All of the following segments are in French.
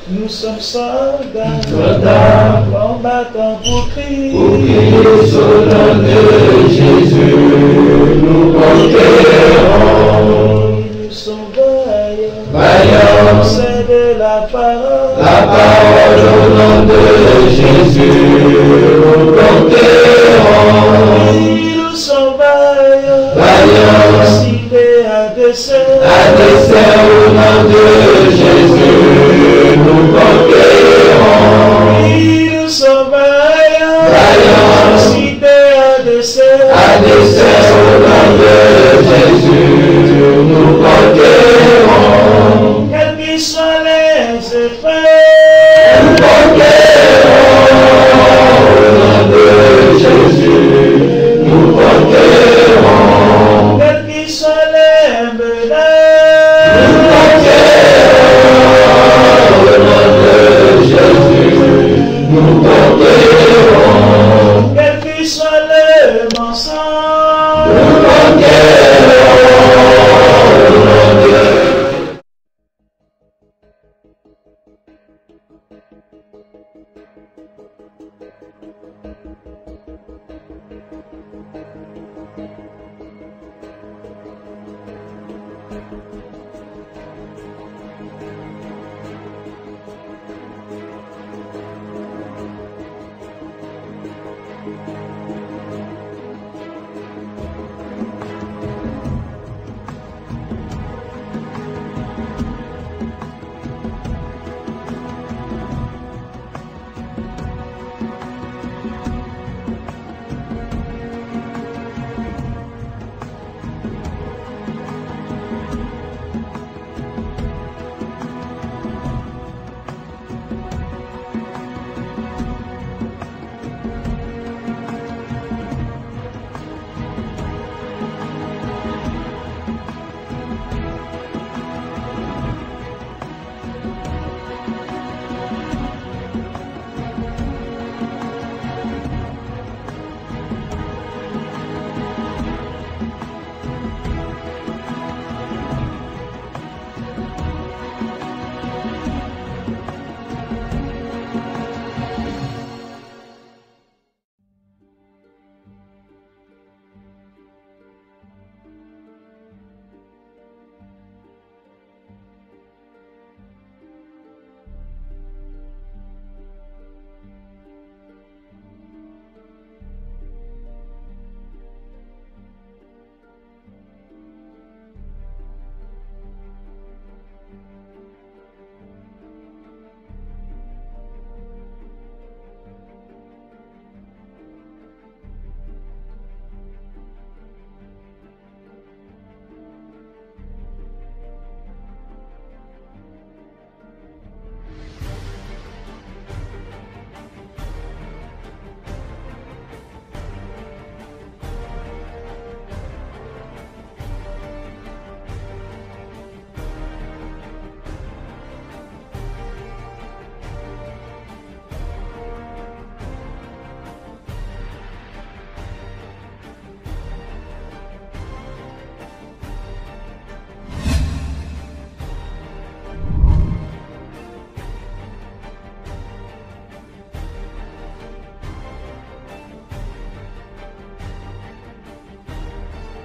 Nous sommes soldats, soldats, combattants pour crier sur le nom de Jésus, nous conquérons. Nous sommes vaillants, Vaillants, c'est de la parole au nom de Jésus, nous conquérons. Nous sommes vaillants, Vaillants, cités à dessein au nom de Jésus, nous conquérons. Nous sommes vaillants, Vaillants, cités à dessein au nom de Jésus, nous conquérons. Quels qu'ils soient les effets, Nous conquérons au nom de Jésus, nous conquérons. quels qu'ils soient les menaces, Nous conquérons au nom de Jésus, nous conquérons. quels qu'ils soient les mensonges, Nous conquérons au nom de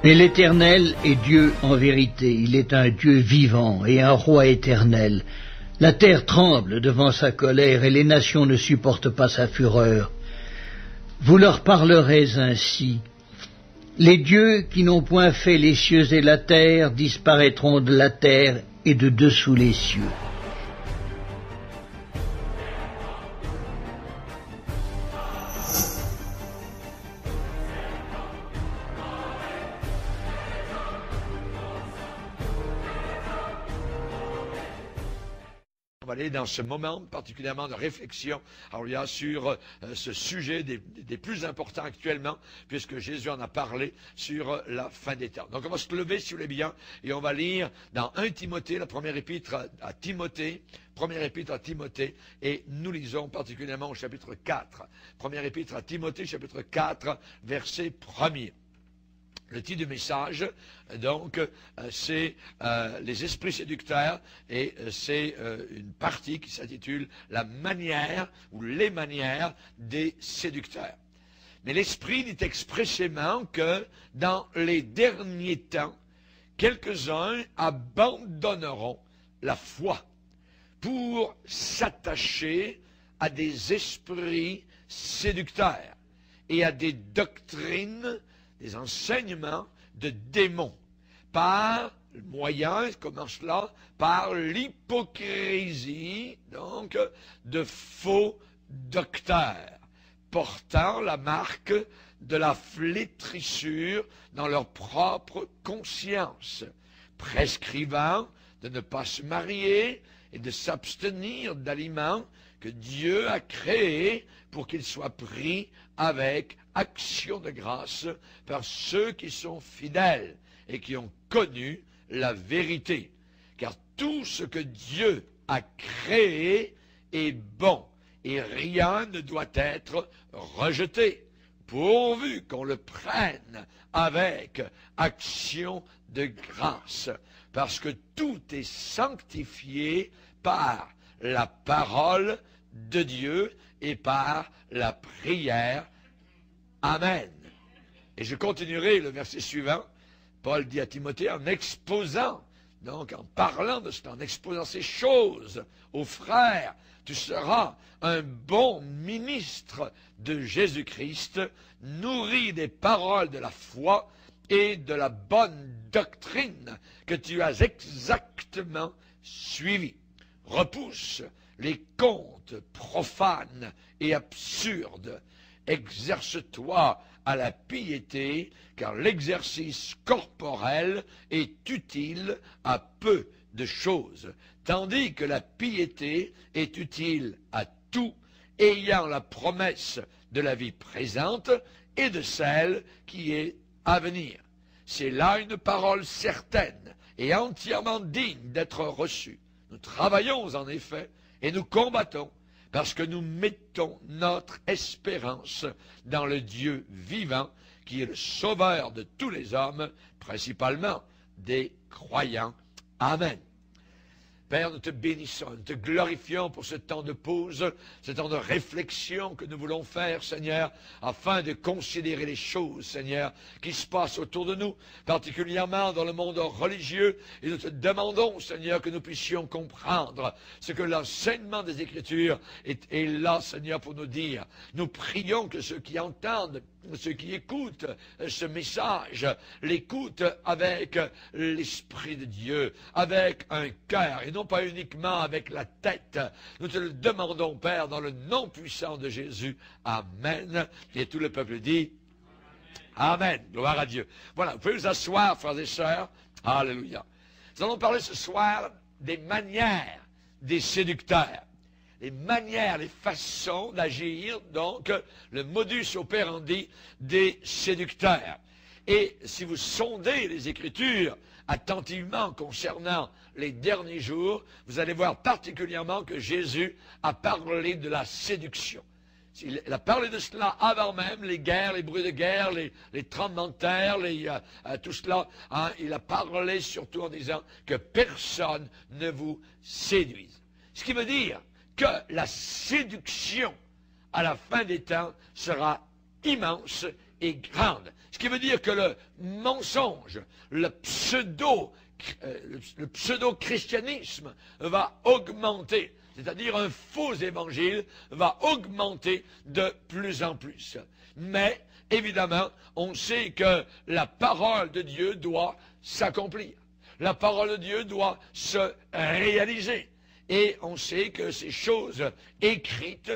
Mais l'Éternel est Dieu en vérité, il est un Dieu vivant et un roi éternel. La terre tremble devant sa colère et les nations ne supportent pas sa fureur. Vous leur parlerez ainsi. Les dieux qui n'ont point fait les cieux et la terre disparaîtront de la terre et de dessous les cieux. On va aller dans ce moment particulièrement de réflexion sur ce sujet des plus importants actuellement, puisque Jésus en a parlé sur la fin des temps. Donc on va se lever, si vous voulez bien, et on va lire dans 1 Timothée, la première épître à Timothée, et nous lisons particulièrement au chapitre 4. Première épître à Timothée, chapitre 4, verset 1er. Le titre du message, donc, c'est les esprits séducteurs, et c'est une partie qui s'intitule la manière ou les manières des séducteurs. Mais l'Esprit dit expressément que dans les derniers temps, quelques-uns abandonneront la foi pour s'attacher à des esprits séducteurs et à des doctrines, des enseignements de démons, par le moyen, comment cela? Par l'hypocrisie, donc, de faux docteurs, portant la marque de la flétrissure dans leur propre conscience, prescrivant de ne pas se marier et de s'abstenir d'aliments que Dieu a créés pour qu'ils soient pris avec action de grâce par ceux qui sont fidèles et qui ont connu la vérité. Car tout ce que Dieu a créé est bon, et rien ne doit être rejeté, pourvu qu'on le prenne avec action de grâce, parce que tout est sanctifié par la parole de Dieu et par la prière. Amen. Et je continuerai le verset suivant. Paul dit à Timothée, en exposant, donc en parlant de cela, en exposant ces choses aux frères, tu seras un bon ministre de Jésus-Christ, nourri des paroles de la foi et de la bonne doctrine que tu as exactement suivie. Repousse les contes profanes et absurdes. Exerce-toi à la piété, car l'exercice corporel est utile à peu de choses, tandis que la piété est utile à tout, ayant la promesse de la vie présente et de celle qui est à venir. C'est là une parole certaine et entièrement digne d'être reçue. Nous travaillons en effet et nous combattons parce que nous mettons notre espérance dans le Dieu vivant qui est le sauveur de tous les hommes, principalement des croyants. Amen. Père, nous te bénissons, nous te glorifions pour ce temps de pause, ce temps de réflexion que nous voulons faire, Seigneur, afin de considérer les choses, Seigneur, qui se passent autour de nous, particulièrement dans le monde religieux, et nous te demandons, Seigneur, que nous puissions comprendre ce que l'enseignement des Écritures est là, Seigneur, pour nous dire. Nous prions que ceux qui entendent, ceux qui écoutent ce message, l'écoutent avec l'Esprit de Dieu, avec un cœur, et non pas uniquement avec la tête. Nous te le demandons, Père, dans le nom puissant de Jésus. Amen. Et tout le peuple dit Amen. Gloire à Dieu. Voilà, vous pouvez vous asseoir, frères et sœurs. Alléluia. Nous allons parler ce soir des manières des séducteurs. Les manières, les façons d'agir, donc le modus operandi des séducteurs. Et si vous sondez les Écritures attentivement concernant les derniers jours, vous allez voir particulièrement que Jésus a parlé de la séduction. Il a parlé de cela avant même les guerres, les bruits de guerre, les tremblements de terre, tout cela. Hein, il a parlé surtout en disant que personne ne vous séduise. Ce qui veut dire que la séduction à la fin des temps sera immense et grande. Ce qui veut dire que le mensonge, le pseudo-christianisme va augmenter. C'est-à-dire un faux évangile va augmenter de plus en plus. Mais, évidemment, on sait que la parole de Dieu doit s'accomplir. La parole de Dieu doit se réaliser. Et on sait que ces choses écrites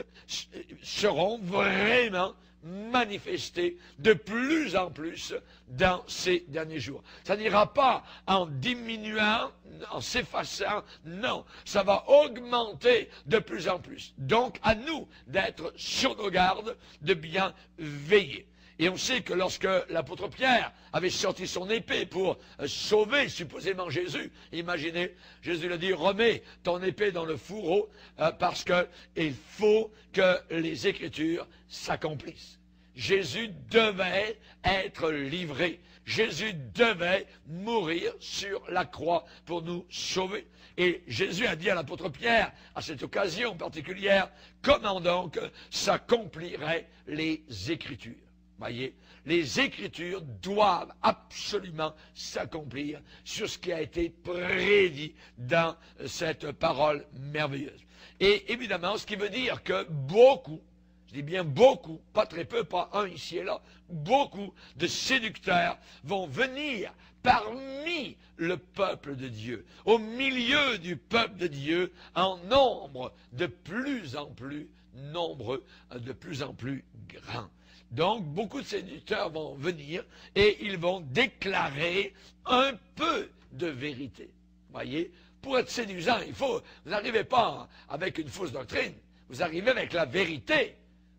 seront vraiment manifestées de plus en plus dans ces derniers jours. Ça n'ira pas en diminuant, en s'effaçant, non, ça va augmenter de plus en plus. Donc, à nous d'être sur nos gardes, de bien veiller. Et on sait que lorsque l'apôtre Pierre avait sorti son épée pour sauver supposément Jésus, imaginez, Jésus lui a dit, remets ton épée dans le fourreau parce qu'il faut que les Écritures s'accomplissent. Jésus devait être livré. Jésus devait mourir sur la croix pour nous sauver. Et Jésus a dit à l'apôtre Pierre, à cette occasion particulière, comment donc s'accompliraient les Écritures. Voyez, les Écritures doivent absolument s'accomplir sur ce qui a été prédit dans cette parole merveilleuse. Et évidemment, ce qui veut dire que beaucoup, je dis bien beaucoup, pas très peu, pas un ici et là, beaucoup de séducteurs vont venir parmi le peuple de Dieu, au milieu du peuple de Dieu, en nombre de plus en plus nombreux, de plus en plus grands. Donc, beaucoup de séducteurs vont venir et ils vont déclarer un peu de vérité. Voyez, pour être séduisant, vous n'arrivez pas avec une fausse doctrine, vous arrivez avec la vérité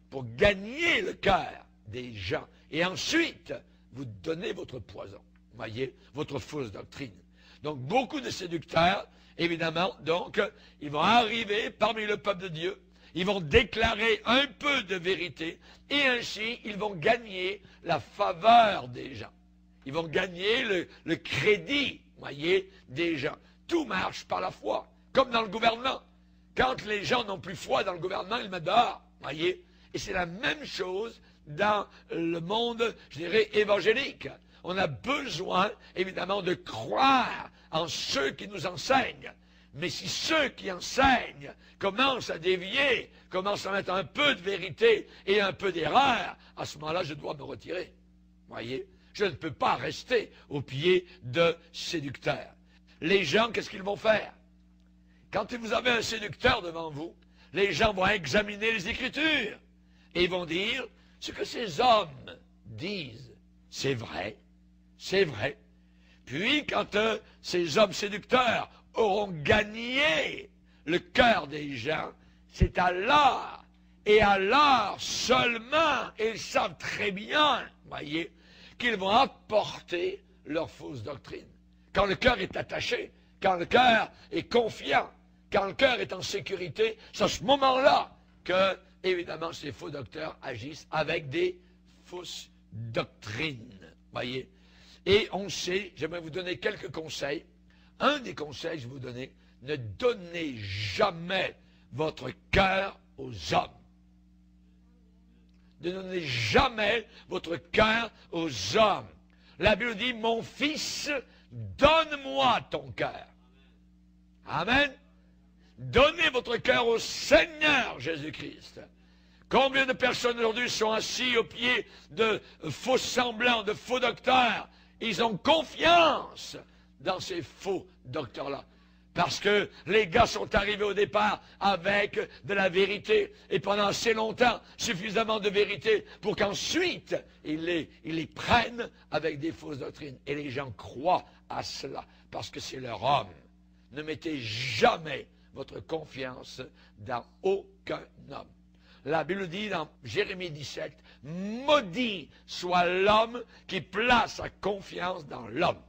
pour gagner le cœur des gens. Et ensuite, vous donnez votre poison. Voyez, votre fausse doctrine. Donc, beaucoup de séducteurs, évidemment, donc, ils vont arriver parmi le peuple de Dieu. Ils vont déclarer un peu de vérité et ainsi ils vont gagner la faveur des gens. Ils vont gagner le crédit, voyez, des gens. Tout marche par la foi, comme dans le gouvernement. Quand les gens n'ont plus foi dans le gouvernement, ils mettent dehors, voyez. Et c'est la même chose dans le monde, je dirais, évangélique. On a besoin, évidemment, de croire en ceux qui nous enseignent. Mais si ceux qui enseignent commencent à dévier, commencent à mettre un peu de vérité et un peu d'erreur, à ce moment-là, je dois me retirer. Voyez, je ne peux pas rester au pied de séducteurs. Les gens, qu'est-ce qu'ils vont faire? Quand vous avez un séducteur devant vous, les gens vont examiner les Écritures et ils vont dire ce que ces hommes disent. C'est vrai, c'est vrai. Puis, quand ces hommes séducteurs auront gagné le cœur des gens, c'est alors, et alors seulement, et ils savent très bien, voyez, qu'ils vont apporter leur fausse doctrine. Quand le cœur est attaché, quand le cœur est confiant, quand le cœur est en sécurité, c'est à ce moment-là que, évidemment, ces faux docteurs agissent avec des fausses doctrines, voyez. Et on sait, j'aimerais vous donner quelques conseils. Un des conseils que je vais vous donner, ne donnez jamais votre cœur aux hommes. Ne donnez jamais votre cœur aux hommes. La Bible dit, mon fils, donne-moi ton cœur. Amen. Donnez votre cœur au Seigneur Jésus-Christ. Combien de personnes aujourd'hui sont assis au pied de faux semblants, de faux docteurs? Ils ont confiance dans ces faux docteurs-là. Parce que les gars sont arrivés au départ avec de la vérité, et pendant assez longtemps, suffisamment de vérité pour qu'ensuite, ils les prennent avec des fausses doctrines. Et les gens croient à cela, parce que c'est leur homme. Ne mettez jamais votre confiance dans aucun homme. La Bible dit dans Jérémie 17, « Maudit soit l'homme qui place sa confiance dans l'homme. »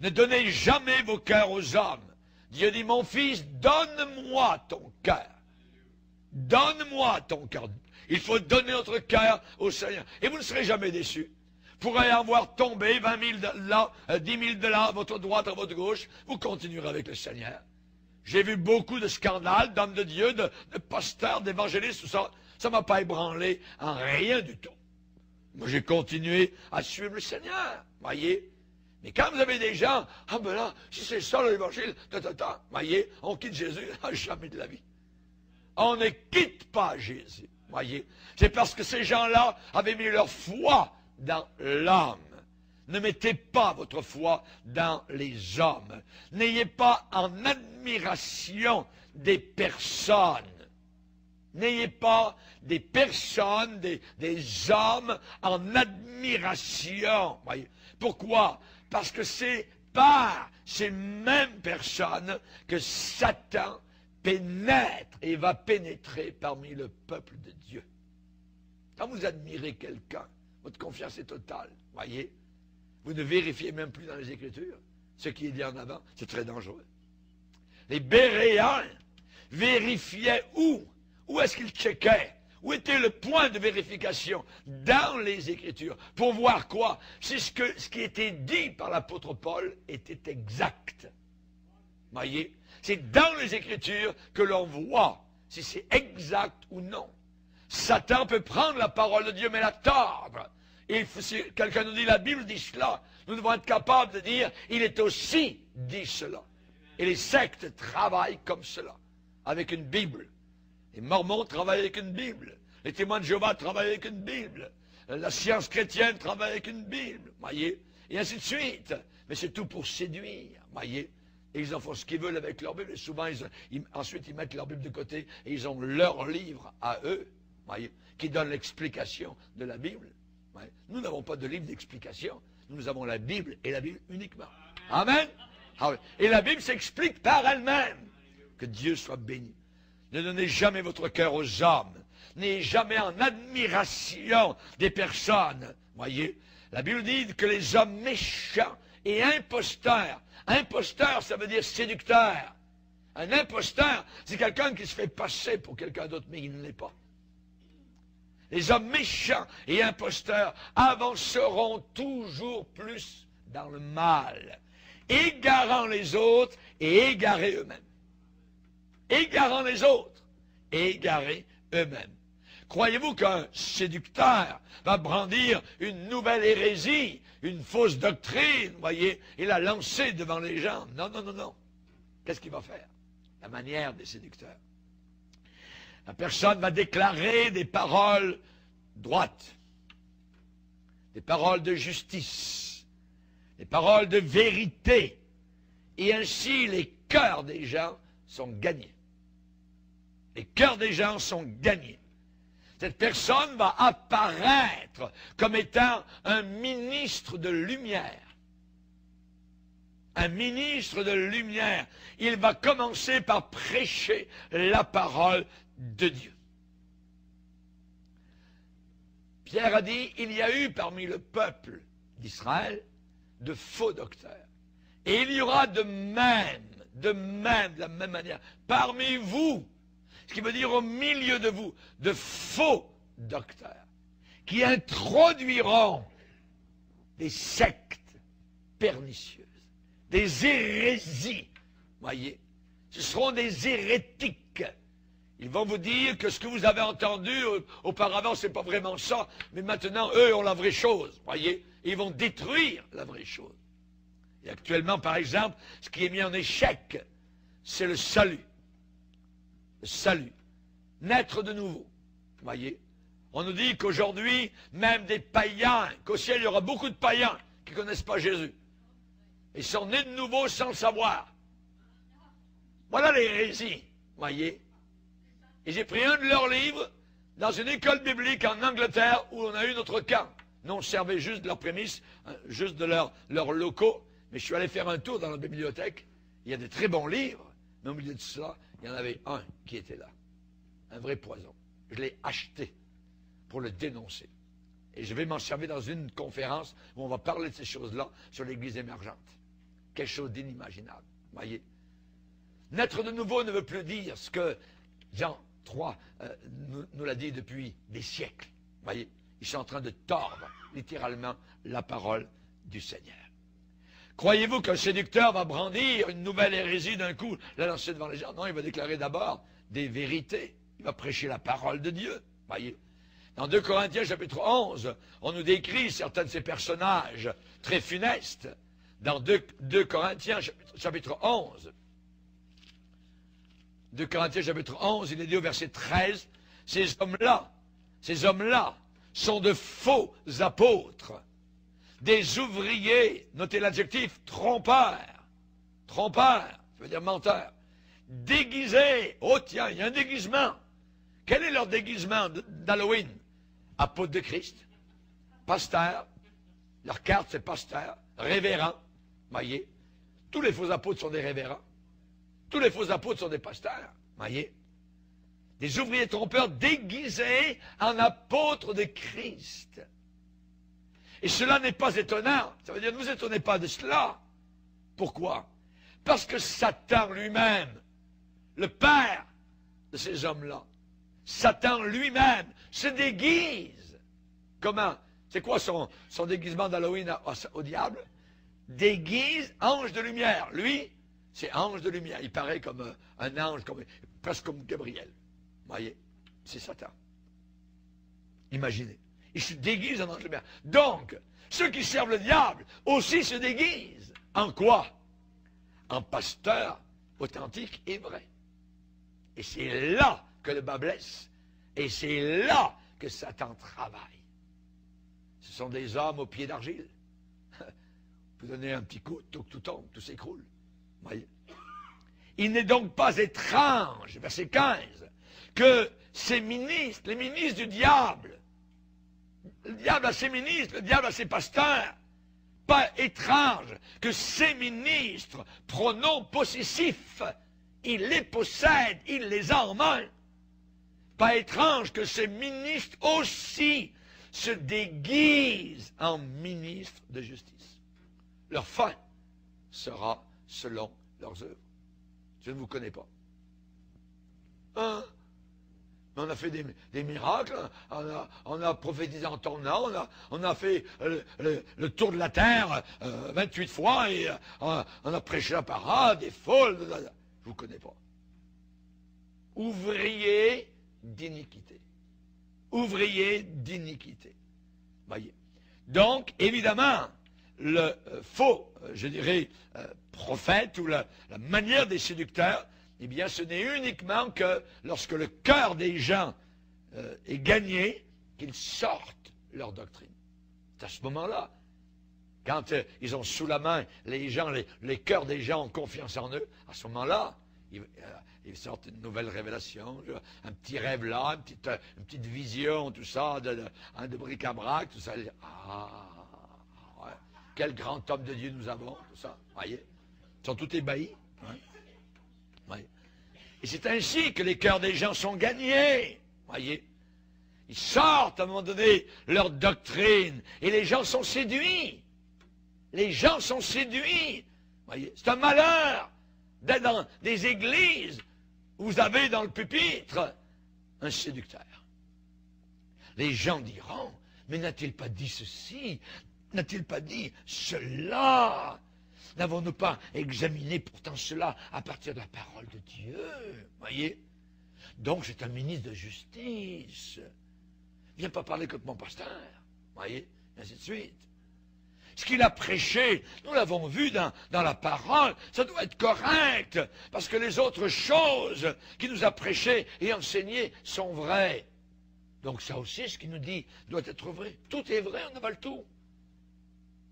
Ne donnez jamais vos cœurs aux hommes. Dieu dit, mon fils, donne-moi ton cœur. Donne-moi ton cœur. Il faut donner notre cœur au Seigneur. Et vous ne serez jamais déçus. Vous pourrez avoir tombé 20 000 de là, 10 000 de là, à votre droite, à votre gauche. Vous continuerez avec le Seigneur. J'ai vu beaucoup de scandales, d'hommes de Dieu, de pasteurs, d'évangélistes, tout ça. Ça ne m'a pas ébranlé en rien du tout. Moi, j'ai continué à suivre le Seigneur. Voyez? Mais quand vous avez des gens, ah ben là, si c'est ça l'évangile, voyez, on quitte Jésus, jamais de la vie. On ne quitte pas Jésus, voyez. C'est parce que ces gens-là avaient mis leur foi dans l'homme. Ne mettez pas votre foi dans les hommes. N'ayez pas en admiration des personnes. N'ayez pas des personnes, des hommes en admiration. Voyez. Pourquoi? Parce que c'est par ces mêmes personnes que Satan pénètre et va pénétrer parmi le peuple de Dieu. Quand vous admirez quelqu'un, votre confiance est totale, voyez. Vous ne vérifiez même plus dans les Écritures ce qui est dit en avant. C'est très dangereux. Les Béréens vérifiaient où? Où est-ce qu'ils checkaient? Où était le point de vérification? Dans les Écritures. Pour voir quoi? Si ce qui était dit par l'apôtre Paul était exact. Voyez? C'est dans les Écritures que l'on voit si c'est exact ou non. Satan peut prendre la parole de Dieu, mais la tordre. Et si quelqu'un nous dit la Bible dit cela, nous devons être capables de dire il est aussi dit cela. Et les sectes travaillent comme cela, avec une Bible. Les Mormons travaillent avec une Bible. Les témoins de Jéhovah travaillent avec une Bible. La science chrétienne travaille avec une Bible. Voyez? Et ainsi de suite. Mais c'est tout pour séduire. Voyez? Et ils en font ce qu'ils veulent avec leur Bible. Et souvent, ensuite, ils mettent leur Bible de côté et ils ont leur livre à eux, voyez, qui donne l'explication de la Bible. Voyez. Nous n'avons pas de livre d'explication. Nous avons la Bible et la Bible uniquement. Amen. Et la Bible s'explique par elle-même. Que Dieu soit béni. Ne donnez jamais votre cœur aux hommes. N'ayez jamais en admiration des personnes. Voyez, la Bible dit que les hommes méchants et imposteurs. Imposteur, ça veut dire séducteur. Un imposteur, c'est quelqu'un qui se fait passer pour quelqu'un d'autre, mais il ne l'est pas. Les hommes méchants et imposteurs avanceront toujours plus dans le mal, égarant les autres et égarés eux-mêmes. Égarant les autres et égarés eux-mêmes. Croyez-vous qu'un séducteur va brandir une nouvelle hérésie, une fausse doctrine, voyez, et la lancer devant les gens? Non, non, non, non. Qu'est-ce qu'il va faire? La manière des séducteurs. La personne va déclarer des paroles droites, des paroles de justice, des paroles de vérité, et ainsi les cœurs des gens sont gagnés. Les cœurs des gens sont gagnés. Cette personne va apparaître comme étant un ministre de lumière. Un ministre de lumière. Il va commencer par prêcher la parole de Dieu. Pierre a dit, il y a eu parmi le peuple d'Israël de faux docteurs. Et il y aura de la même manière, parmi vous, ce qui veut dire au milieu de vous, de faux docteurs, qui introduiront des sectes pernicieuses, des hérésies, voyez. Ce seront des hérétiques. Ils vont vous dire que ce que vous avez entendu auparavant, c'est pas vraiment ça, mais maintenant, eux ont la vraie chose, voyez. Ils vont détruire la vraie chose. Et actuellement, par exemple, ce qui est mis en échec, c'est le salut. Le salut. Naître de nouveau. Voyez. On nous dit qu'aujourd'hui, même des païens, qu'au ciel, il y aura beaucoup de païens qui ne connaissent pas Jésus. Ils sont nés de nouveau sans le savoir. Voilà l'hérésie. Voyez. Et j'ai pris un de leurs livres dans une école biblique en Angleterre où on a eu notre camp. Nous, on servait juste de leurs prémices, juste de leurs locaux. Mais je suis allé faire un tour dans la bibliothèque. Il y a des très bons livres. Mais au milieu de cela, il y en avait un qui était là. Un vrai poison. Je l'ai acheté pour le dénoncer. Et je vais m'en servir dans une conférence où on va parler de ces choses-là sur l'Église émergente. Quelque chose d'inimaginable. Voyez. Naître de nouveau ne veut plus dire ce que Jean 3 nous l'a dit depuis des siècles. Voyez. Ils sont en train de tordre littéralement la parole du Seigneur. Croyez-vous qu'un séducteur va brandir une nouvelle hérésie d'un coup, la lancer devant les gens? Non, il va déclarer d'abord des vérités. Il va prêcher la parole de Dieu. Voyez. Dans 2 Corinthiens chapitre 11, on nous décrit certains de ces personnages très funestes. Dans 2 Corinthiens chapitre 11, 2 Corinthiens chapitre 11, il est dit au verset 13, ces hommes-là sont de faux apôtres, des ouvriers, notez l'adjectif, trompeurs. Trompeurs, ça veut dire menteurs. Déguisés, oh tiens, il y a un déguisement. Quel est leur déguisement d'Halloween? Apôtres de Christ, pasteurs, leur carte c'est pasteur, révérend, voyez. Tous les faux apôtres sont des révérends. Tous les faux apôtres sont des pasteurs, voyez. Des ouvriers trompeurs déguisés en apôtres de Christ. Et cela n'est pas étonnant. Ça veut dire ne vous étonnez pas de cela. Pourquoi? Parce que Satan lui-même, le père de ces hommes-là, Satan lui-même se déguise. Comment? C'est quoi son déguisement d'Halloween au diable? Déguise ange de lumière. Lui, c'est ange de lumière. Il paraît comme un ange, presque comme Gabriel. Vous voyez? C'est Satan. Imaginez. Il se déguise en ange de lumière. Donc, ceux qui servent le diable aussi se déguisent. En quoi? En pasteur authentique et vrai. Et c'est là que le bas blesse. Et c'est là que Satan travaille. Ce sont des hommes aux pieds d'argile. Vous donnez un petit coup, tout tombe, tout s'écroule. Voyez. Il n'est donc pas étrange, verset 15, que ces ministres, les ministres du diable, le diable a ses ministres, le diable a ses pasteurs, pas étrange que ces ministres, pronoms possessifs, il les possède, il les a en main. Pas étrange que ces ministres aussi se déguisent en ministres de justice. Leur fin sera selon leurs œuvres. Je ne vous connais pas. Hein? On a fait des miracles, on a prophétisé en ton nom, on a fait le tour de la terre 28 fois et on a prêché la parole, des foules. Je ne vous connais pas. Ouvrier d'iniquité. Ouvrier d'iniquité. Voyez. Donc, évidemment, le faux, je dirais, prophète ou la manière des séducteurs, eh bien, ce n'est uniquement que lorsque le cœur des gens est gagné, qu'ils sortent leur doctrine. C'est à ce moment-là, quand ils ont sous la main les gens, les cœurs des gens ont confiance en eux, à ce moment-là, ils sortent une nouvelle révélation, un petit rêve là, une petite vision, tout ça, de bric-à-brac, tout ça. Ouais, quel grand homme de Dieu nous avons, tout ça, voyez. Ils sont tous ébahis. Hein? Voyez. Et c'est ainsi que les cœurs des gens sont gagnés, voyez. Ils sortent à un moment donné leur doctrine, et les gens sont séduits. Les gens sont séduits, voyez. C'est un malheur d'être dans des églises où vous avez dans le pupitre un séducteur. Les gens diront, mais n'a-t-il pas dit ceci? N'a-t-il pas dit cela? N'avons-nous pas examiné pourtant cela à partir de la parole de Dieu? Voyez? Donc c'est un ministre de justice. Viens pas parler contre mon pasteur. Voyez? Et ainsi de suite. Ce qu'il a prêché, nous l'avons vu dans la parole, ça doit être correct, parce que les autres choses qu'il nous a prêchées et enseignées sont vraies. Donc ça aussi, ce qu'il nous dit, doit être vrai. Tout est vrai, on avale tout.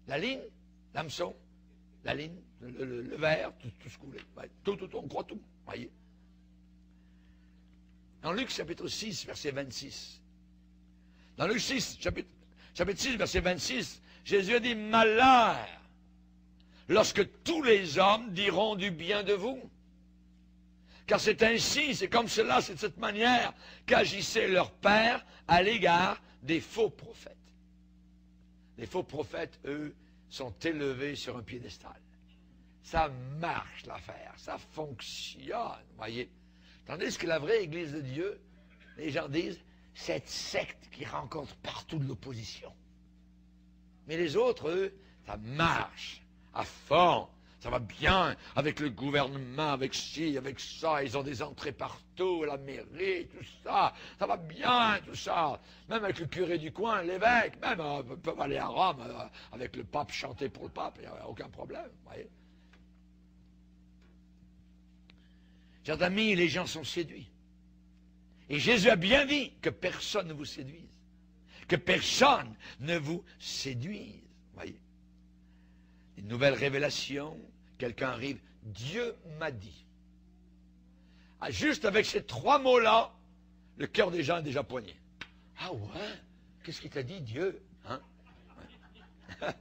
La ligne, l'hameçon, la ligne, le verre, tout ce que vous voulez. Tout, on croit tout. Voyez. Dans Luc chapitre 6, verset 26. Dans Luc 6, chapitre 6, verset 26, Jésus a dit, malheur, lorsque tous les hommes diront du bien de vous. Car c'est ainsi, c'est comme cela, c'est de cette manière qu'agissait leur père à l'égard des faux prophètes. Les faux prophètes, eux, sont élevés sur un piédestal. Ça marche l'affaire, ça fonctionne, voyez. Tandis que la vraie Église de Dieu, les gens disent, cette secte qui rencontre partout de l'opposition. Mais les autres, eux, ça marche à fond. Ça va bien avec le gouvernement, avec ci, avec ça. Ils ont des entrées partout, la mairie, tout ça. Ça va bien, tout ça. Même avec le curé du coin, l'évêque, même peuvent aller à Rome avec le pape, chanter pour le pape. Il n'y a aucun problème, vous voyez. Chers amis, les gens sont séduits. Et Jésus a bien dit que personne ne vous séduise. Que personne ne vous séduise. Voyez. Une nouvelle révélation, quelqu'un arrive, Dieu m'a dit. Ah, juste avec ces trois mots-là, le cœur des gens est déjà poigné. Ah ouais? Qu'est-ce qu'il t'a dit, Dieu? Hein? Ouais.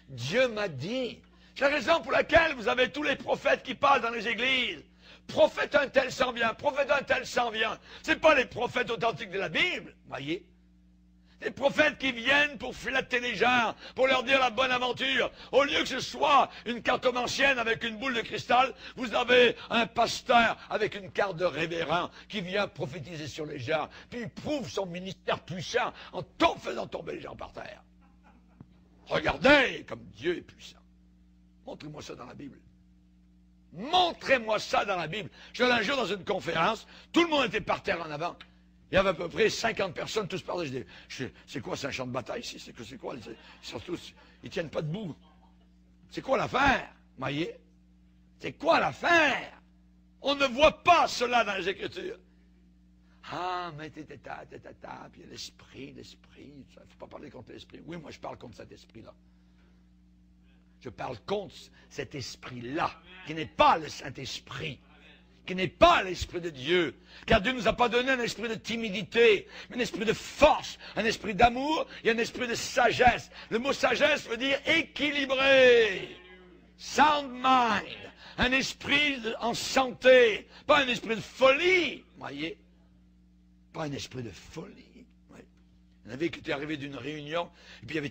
Dieu m'a dit. C'est la raison pour laquelle vous avez tous les prophètes qui passent dans les églises. Prophète un tel s'en vient, prophète un tel s'en vient. Ce n'est pas les prophètes authentiques de la Bible, voyez. Des prophètes qui viennent pour flatter les gens, pour leur dire la bonne aventure. Au lieu que ce soit une cartomancienne avec une boule de cristal, vous avez un pasteur avec une carte de révérend qui vient prophétiser sur les gens, puis il prouve son ministère puissant en faisant tomber les gens par terre. Regardez comme Dieu est puissant. Montrez-moi ça dans la Bible. Montrez-moi ça dans la Bible. Je l'ai un jour dans une conférence, tout le monde était par terre en avant. Il y avait à peu près 50 personnes, tous par là. Je dis, c'est quoi, c'est un champ de bataille ici? C'est quoi? Surtout, ils tiennent pas debout. C'est quoi l'affaire? Voyez? C'est quoi l'affaire? On ne voit pas cela dans les Écritures. Ah, mais puis il y a l'esprit. Il ne faut pas parler contre l'esprit. Oui, moi je parle contre cet esprit-là. Je parle contre cet esprit-là, qui n'est pas le Saint-Esprit, qui n'est pas l'Esprit de Dieu. Car Dieu ne nous a pas donné un esprit de timidité, mais un esprit de force, un esprit d'amour et un esprit de sagesse. Le mot sagesse veut dire équilibré, sound mind, un esprit en santé, pas un esprit de folie, voyez, pas un esprit de folie. Il y en avait qui étaient arrivés d'une réunion, et puis il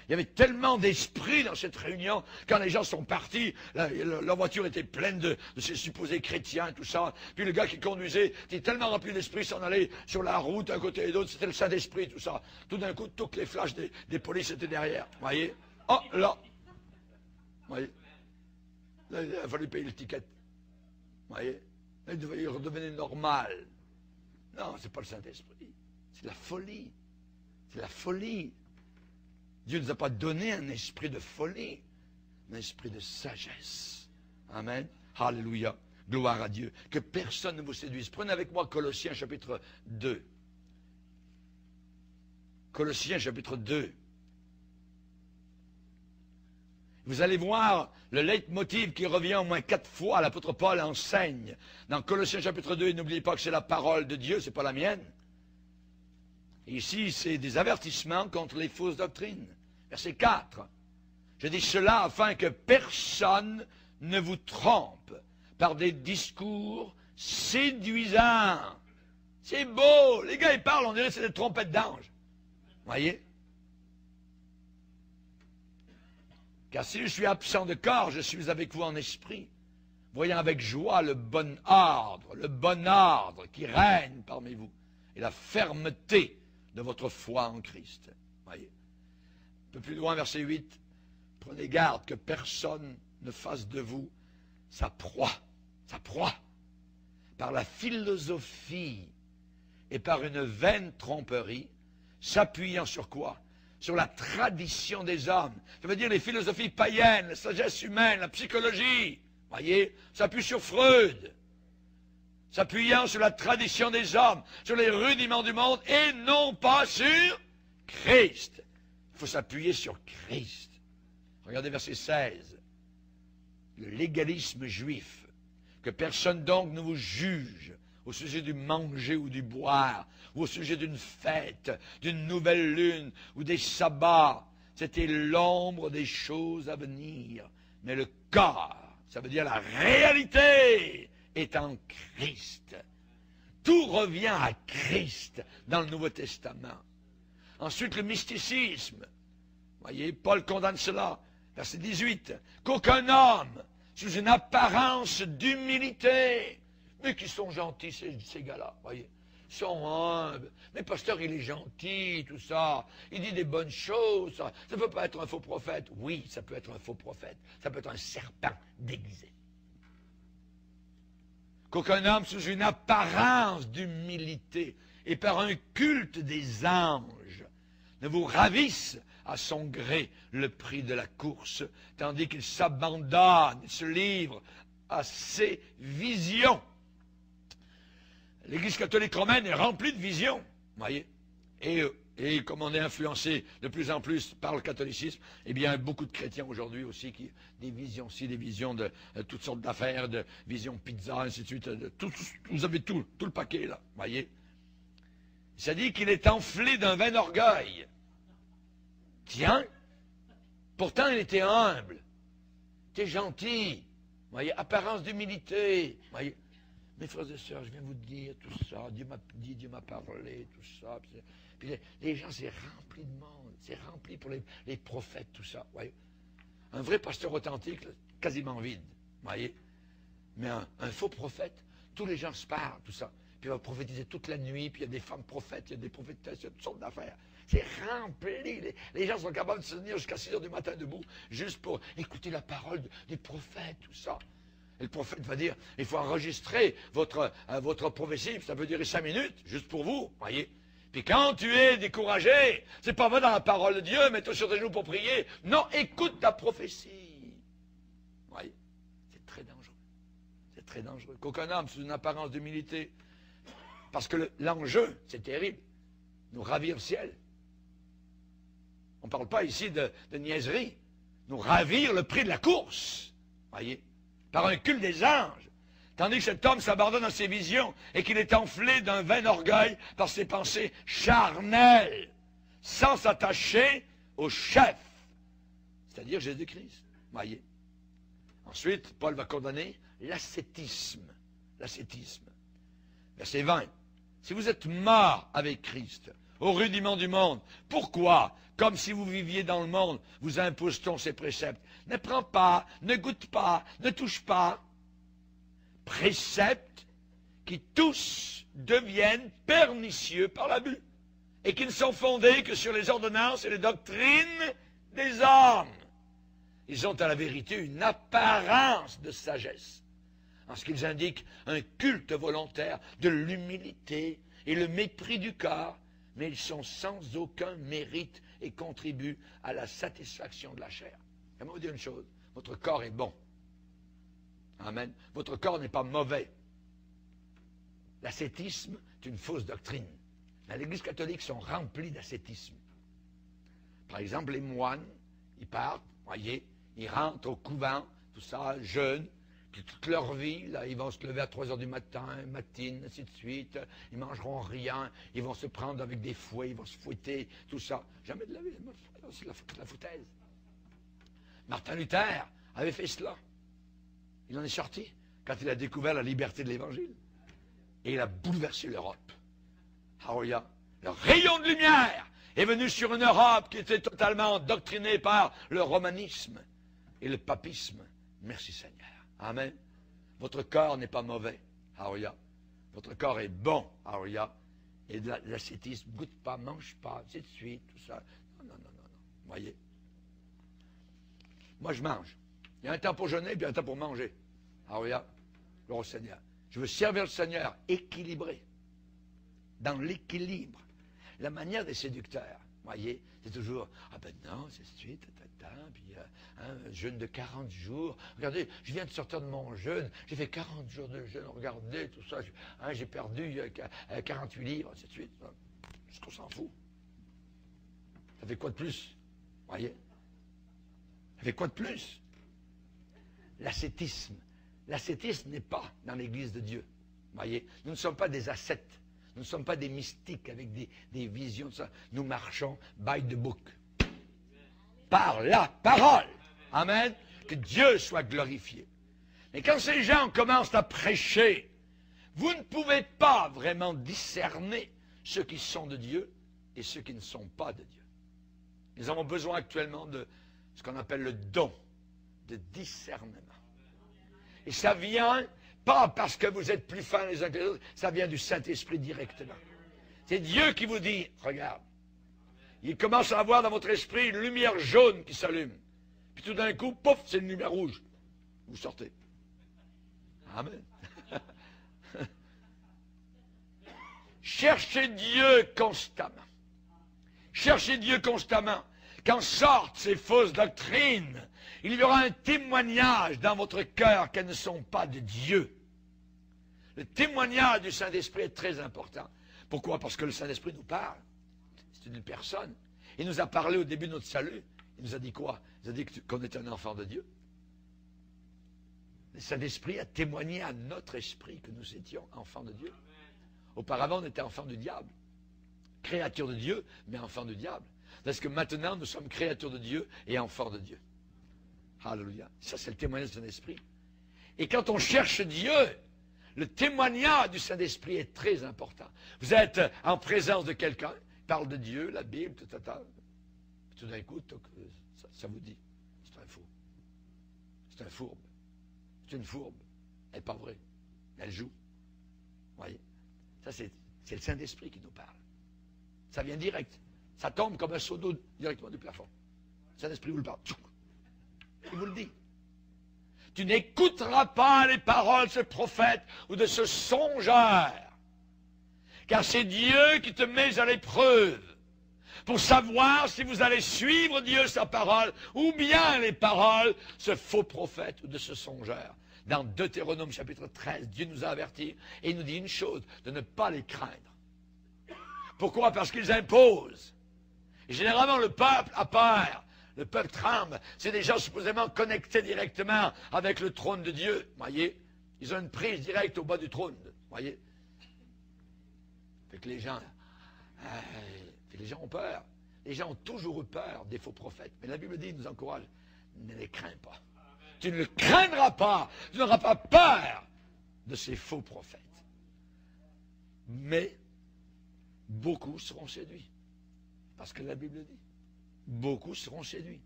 y avait tellement d'esprit dans cette réunion, quand les gens sont partis, la voiture était pleine de ces supposés chrétiens, tout ça, puis le gars qui conduisait était tellement rempli d'esprit, s'en allait sur la route, d'un côté et de l'autre, c'était le Saint-Esprit, tout ça. Tout d'un coup, toutes les flashs des polices étaient derrière, voyez. Oh, là, voyez. Là, il a fallu payer le ticket, voyez. Là, il redevenait normal. Non, c'est pas le Saint-Esprit, c'est la folie. C'est la folie. Dieu ne nous a pas donné un esprit de folie, un esprit de sagesse. Amen. Alléluia. Gloire à Dieu. Que personne ne vous séduise. Prenez avec moi Colossiens chapitre 2. Colossiens chapitre 2. Vous allez voir le leitmotiv qui revient au moins 4 fois. L'apôtre Paul enseigne. Dans Colossiens chapitre 2, n'oubliez pas que c'est la parole de Dieu, c'est pas la mienne. Ici, c'est des avertissements contre les fausses doctrines. Verset 4. Je dis cela afin que personne ne vous trompe par des discours séduisants. C'est beau. Les gars, ils parlent, on dirait que c'est des trompettes d'anges. Voyez? Car si je suis absent de corps, je suis avec vous en esprit, voyant avec joie le bon ordre qui règne parmi vous, et la fermeté de votre foi en Christ. Voyez. Un peu plus loin, verset 8. Prenez garde que personne ne fasse de vous sa proie, par la philosophie et par une vaine tromperie, s'appuyant sur quoi? Sur la tradition des hommes. Ça veut dire les philosophies païennes, la sagesse humaine, la psychologie. Voyez, s'appuie sur Freud. S'appuyant sur la tradition des hommes, sur les rudiments du monde, et non pas sur Christ. Il faut s'appuyer sur Christ. Regardez verset 16. Le légalisme juif. Que personne donc ne vous juge au sujet du manger ou du boire, ou au sujet d'une fête, d'une nouvelle lune, ou des sabbats. C'était l'ombre des choses à venir. Mais le corps, ça veut dire la réalité, est en Christ. Tout revient à Christ dans le Nouveau Testament. Ensuite, le mysticisme. Voyez, Paul condamne cela. Verset 18. Qu'aucun homme, sous une apparence d'humilité, mais qui sont gentils, ces gars-là, voyez, ils sont humbles. Mais pasteur, il est gentil, tout ça. Il dit des bonnes choses. Ça ne peut pas être un faux prophète. Oui, ça peut être un faux prophète. Ça peut être un serpent déguisé. Qu'aucun homme sous une apparence d'humilité et par un culte des anges ne vous ravisse à son gré le prix de la course, tandis qu'il s'abandonne, il se livre à ses visions. L'Église catholique romaine est remplie de visions, voyez. Et comme on est influencé de plus en plus par le catholicisme, eh bien, beaucoup de chrétiens aujourd'hui aussi, des visions-ci, des visions de toutes sortes d'affaires, de visions pizza, ainsi de suite. Vous avez tout le paquet, là, voyez. Ça dit qu'il est enflé d'un vain orgueil. Tiens, pourtant il était humble, il était gentil, voyez, apparence d'humilité, voyez. mes frères et sœurs, je viens vous dire tout ça, Dieu m'a dit, Dieu m'a parlé, tout ça. Puis les gens, c'est rempli de monde, c'est rempli pour les prophètes, tout ça. Voyez. Un vrai pasteur authentique, là, quasiment vide, voyez. Mais un faux prophète, tous les gens se parlent, tout ça. Puis il va prophétiser toute la nuit, puis il y a des femmes prophètes, il y a des prophétisations, toutes sortes d'affaires. C'est rempli. Les gens sont capables de se tenir jusqu'à 6 heures du matin debout, juste pour écouter la parole des prophètes, tout ça. Et le prophète va dire, il faut enregistrer votre prophétie, ça peut durer 5 minutes, juste pour vous, voyez. Puis quand tu es découragé, c'est pas va dans la parole de Dieu, mets-toi sur tes genoux pour prier. Non, écoute ta prophétie. Voyez, c'est très dangereux. C'est très dangereux. Qu'aucun homme, sous une apparence d'humilité, parce que l'enjeu, c'est terrible, nous ravir le ciel. On ne parle pas ici de niaiserie. Nous ravir le prix de la course, voyez, par un culte des anges. Tandis que cet homme s'abandonne à ses visions et qu'il est enflé d'un vain orgueil par ses pensées charnelles, sans s'attacher au chef, c'est-à-dire Jésus-Christ, voyez. Ensuite, Paul va condamner l'ascétisme. L'ascétisme. Verset 20. Si vous êtes mort avec Christ, au rudiment du monde, pourquoi, comme si vous viviez dans le monde, vous impose-t-on ces préceptes? Ne prends pas, ne goûte pas, ne touche pas. Préceptes qui tous deviennent pernicieux par l'abus et qui ne sont fondés que sur les ordonnances et les doctrines des hommes. Ils ont à la vérité une apparence de sagesse, en ce qu'ils indiquent un culte volontaire de l'humilité et le mépris du corps, mais ils sont sans aucun mérite et contribuent à la satisfaction de la chair. J'aimerais vous dire une chose, votre corps est bon. Amen. Votre corps n'est pas mauvais. L'ascétisme est une fausse doctrine. Mais l'Église catholique sont remplis d'ascétisme. Par exemple, les moines, ils partent, voyez, ils rentrent au couvent, tout ça, jeunes, puis toute leur vie, là, ils vont se lever à 3 heures du matin, matine, ainsi de suite, ils mangeront rien, ils vont se prendre avec des fouets, ils vont se fouetter, tout ça. Jamais de la vie, c'est la foutaise. Martin Luther avait fait cela. Il en est sorti quand il a découvert la liberté de l'Évangile. Et il a bouleversé l'Europe. Alléluia. Le rayon de lumière est venu sur une Europe qui était totalement doctrinée par le romanisme et le papisme. Merci Seigneur. Amen. Votre corps n'est pas mauvais. Alléluia. Votre corps est bon. Alléluia. Et de l'ascétisme, goûte pas, mange pas, ainsi de suite, tout ça. Non. Voyez. Moi, je mange. Il y a un temps pour jeûner, puis un temps pour manger. Alléluia. Gloire au Seigneur. Je veux servir le Seigneur équilibré. Dans l'équilibre. La manière des séducteurs, voyez, c'est toujours, ah ben non, c'est suite, puis un jeûne de 40 jours. Regardez, je viens de sortir de mon jeûne, j'ai fait 40 jours de jeûne, regardez tout ça, j'ai perdu 48 livres, ainsi de suite. Est-ce qu'on s'en fout? Ça fait quoi de plus? Voyez? Ça fait quoi de plus? L'ascétisme. L'ascétisme n'est pas dans l'Église de Dieu. Voyez, nous ne sommes pas des ascètes. Nous ne sommes pas des mystiques avec des visions de ça. Nous marchons by the book. Par la parole. Amen. Que Dieu soit glorifié. Mais quand ces gens commencent à prêcher, vous ne pouvez pas vraiment discerner ceux qui sont de Dieu et ceux qui ne sont pas de Dieu. Nous avons besoin actuellement de ce qu'on appelle le don de discernement. Et ça vient, pas parce que vous êtes plus fins les uns que les autres, ça vient du Saint-Esprit directement. C'est Dieu qui vous dit, regarde, il commence à avoir dans votre esprit une lumière jaune qui s'allume. Puis tout d'un coup, pouf, c'est une lumière rouge. Vous sortez. Amen. Cherchez Dieu constamment. Cherchez Dieu constamment. Quand sortent ces fausses doctrines, il y aura un témoignage dans votre cœur qu'elles ne sont pas de Dieu. Le témoignage du Saint-Esprit est très important. Pourquoi? Parce que le Saint-Esprit nous parle. C'est une personne. Il nous a parlé au début de notre salut. Il nous a dit quoi? Il nous a dit qu'on était un enfant de Dieu. Le Saint-Esprit a témoigné à notre esprit que nous étions enfants de Dieu. Auparavant, on était enfants du diable. Créatures de Dieu, mais enfants du diable. Parce que maintenant, nous sommes créatures de Dieu et enfants de Dieu. Alléluia. Ça, c'est le témoignage de son esprit. Et quand on cherche Dieu, le témoignage du Saint-Esprit est très important. Vous êtes en présence de quelqu'un, il parle de Dieu, la Bible, tout d'un coup, ça vous dit, c'est un fou. C'est un fourbe. C'est une fourbe. Elle n'est pas vraie. Elle joue. Vous voyez? Ça, c'est le Saint-Esprit qui nous parle. Ça vient direct. Ça tombe comme un seau d'eau directement du plafond. Le Saint-Esprit vous le parle. Il vous le dit. Tu n'écouteras pas les paroles de ce prophète ou de ce songeur. Car c'est Dieu qui te met à l'épreuve pour savoir si vous allez suivre Dieu, sa parole, ou bien les paroles de ce faux prophète ou de ce songeur. Dans Deutéronome chapitre 13, Dieu nous a avertis et il nous dit une chose, de ne pas les craindre. Pourquoi? Parce qu'ils imposent. Et généralement, le peuple a peur. Le peuple tremble. C'est des gens supposément connectés directement avec le trône de Dieu. Voyez? Ils ont une prise directe au bas du trône. Voyez? Fait que les gens ont peur. Les gens ont toujours eu peur des faux prophètes. Mais la Bible dit, nous encourage, ne les crains pas. Tu ne le craindras pas. Tu n'auras pas peur de ces faux prophètes. Mais beaucoup seront séduits. Parce que la Bible dit. Beaucoup seront séduits.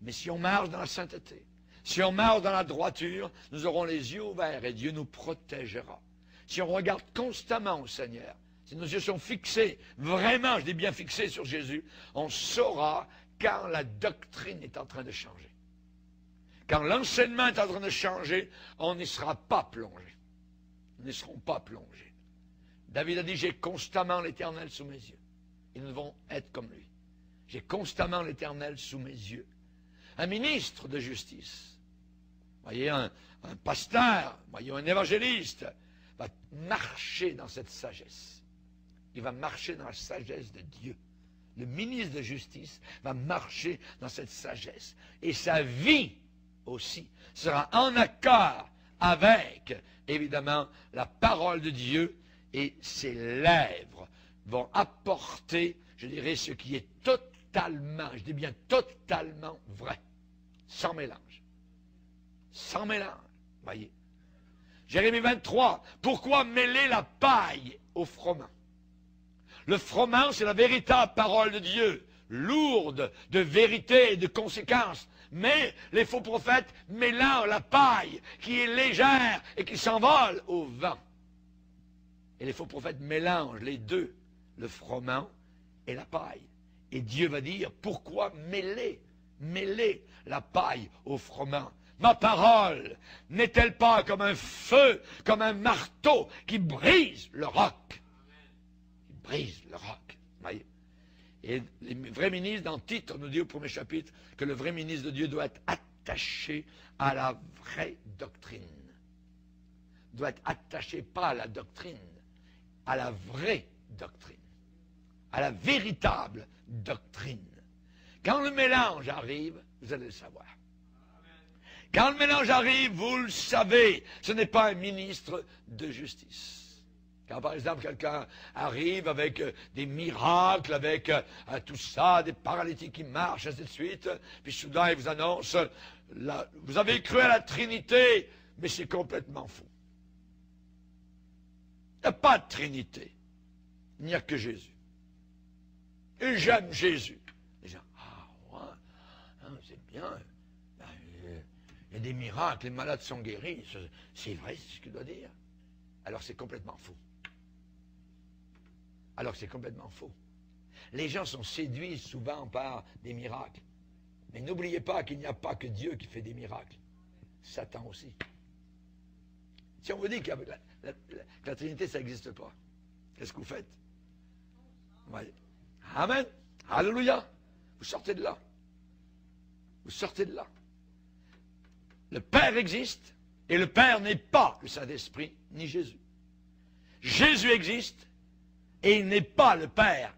Mais si on marche dans la sainteté, si on marche dans la droiture, nous aurons les yeux ouverts et Dieu nous protégera. Si on regarde constamment au Seigneur, si nos yeux sont fixés, vraiment, je dis bien fixés sur Jésus, on saura quand la doctrine est en train de changer. Quand l'enseignement est en train de changer, on n'y sera pas plongé. Nous n'y serons pas plongés. David a dit, j'ai constamment l'Éternel sous mes yeux. Et nous devons être comme lui. J'ai constamment l'Éternel sous mes yeux. Un ministre de justice, voyez, un pasteur, voyez, un évangéliste, va marcher dans cette sagesse. Il va marcher dans la sagesse de Dieu. Le ministre de justice va marcher dans cette sagesse. Et sa vie aussi sera en accord avec, évidemment, la parole de Dieu, et ses lèvres vont apporter, je dirais, ce qui est totalement, je dis bien totalement vrai, sans mélange. Sans mélange, voyez. Jérémie 23, pourquoi mêler la paille au froment? Le froment, c'est la véritable parole de Dieu, lourde de vérité et de conséquences. Mais les faux prophètes mélangent la paille qui est légère et qui s'envole au vent. Et les faux prophètes mélangent les deux, le froment et la paille. Et Dieu va dire, pourquoi mêler la paille au froment? Ma parole n'est-elle pas comme un feu, comme un marteau qui brise le roc? Qui brise le roc. Voyez? Et les vrais ministres, dans Tite, on nous dit au premier chapitre que le vrai ministre de Dieu doit être attaché à la vraie doctrine. Doit être attaché pas à la doctrine, à la vraie doctrine, à la véritable doctrine. Quand le mélange arrive, vous allez le savoir. Quand le mélange arrive, vous le savez, ce n'est pas un ministre de justice. Quand, par exemple, quelqu'un arrive avec des miracles, avec tout ça, des paralytiques qui marchent, ainsi de suite, puis soudain, il vous annonce, vous avez cru à la Trinité, mais c'est complètement faux. Il n'y a pas de Trinité. Il n'y a que Jésus. Et j'aime Jésus. Les gens, ah ouais, c'est bien. Il y a des miracles, les malades sont guéris. C'est vrai, c'est ce qu'il doit dire. Alors c'est complètement faux. Alors c'est complètement faux. Les gens sont séduits souvent par des miracles. Mais n'oubliez pas qu'il n'y a pas que Dieu qui fait des miracles. Satan aussi. Si on vous dit que la Trinité, ça n'existe pas, qu'est-ce que vous faites? Ouais. Amen. Alléluia. Vous sortez de là. Vous sortez de là. Le Père existe, et le Père n'est pas le Saint-Esprit, ni Jésus. Jésus existe, et il n'est pas le Père,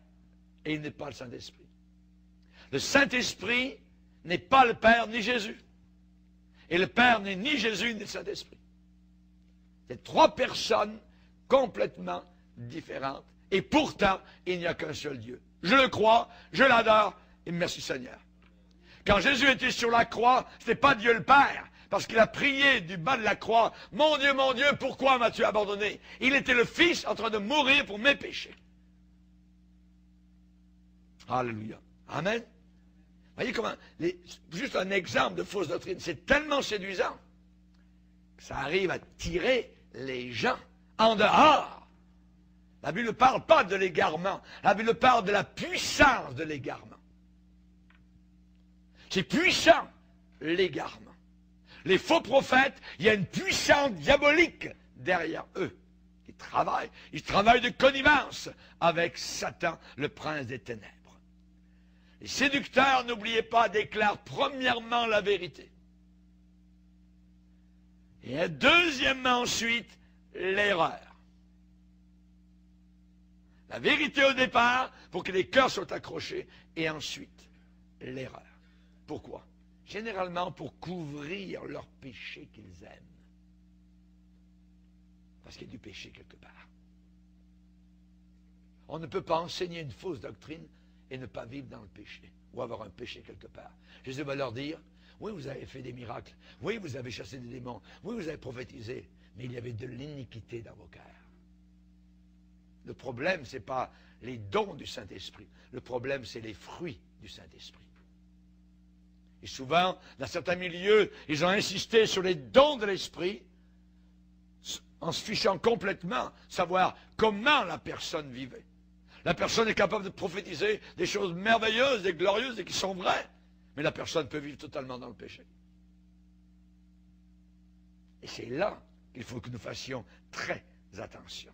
et il n'est pas le Saint-Esprit. Le Saint-Esprit n'est pas le Père, ni Jésus. Et le Père n'est ni Jésus, ni le Saint-Esprit. C'est trois personnes complètement différentes. Et pourtant, il n'y a qu'un seul Dieu. Je le crois, je l'adore, et merci Seigneur. Quand Jésus était sur la croix, ce n'était pas Dieu le Père, parce qu'il a prié du bas de la croix, « Mon Dieu, pourquoi m'as-tu abandonné ?» Il était le Fils en train de mourir pour mes péchés. Alléluia. Amen. Voyez comment, juste un exemple de fausse doctrine, c'est tellement séduisant que ça arrive à tirer les gens en dehors. La Bible ne parle pas de l'égarement, la Bible parle de la puissance de l'égarement. C'est puissant, l'égarement. Les faux prophètes, il y a une puissance diabolique derrière eux. Ils travaillent de connivence avec Satan, le prince des ténèbres. Les séducteurs, n'oubliez pas, déclarent premièrement la vérité. Et deuxièmement, ensuite, l'erreur. La vérité au départ, pour que les cœurs soient accrochés, et ensuite, l'erreur. Pourquoi? Généralement pour couvrir leurs péchés qu'ils aiment. Parce qu'il y a du péché quelque part. On ne peut pas enseigner une fausse doctrine et ne pas vivre dans le péché, ou avoir un péché quelque part. Jésus va leur dire, oui, vous avez fait des miracles, oui, vous avez chassé des démons, oui, vous avez prophétisé, mais il y avait de l'iniquité dans vos cœurs. Le problème, ce n'est pas les dons du Saint-Esprit, le problème, c'est les fruits du Saint-Esprit. Et souvent, dans certains milieux, ils ont insisté sur les dons de l'Esprit, en se fichant complètement, savoir comment la personne vivait. La personne est capable de prophétiser des choses merveilleuses et glorieuses et qui sont vraies. Mais la personne peut vivre totalement dans le péché. Et c'est là qu'il faut que nous fassions très attention.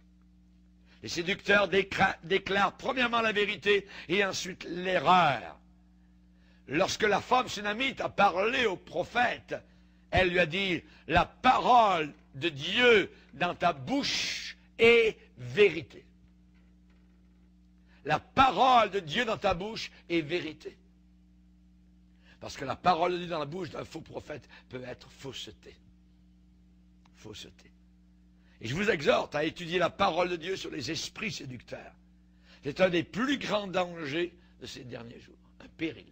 Les séducteurs déclarent premièrement la vérité et ensuite l'erreur. Lorsque la femme sunamite a parlé au prophète, elle lui a dit, la parole de Dieu dans ta bouche est vérité. La parole de Dieu dans ta bouche est vérité. Parce que la parole de Dieu dans la bouche d'un faux prophète peut être fausseté. Fausseté. Et je vous exhorte à étudier la parole de Dieu sur les esprits séducteurs. C'est un des plus grands dangers de ces derniers jours. Un péril.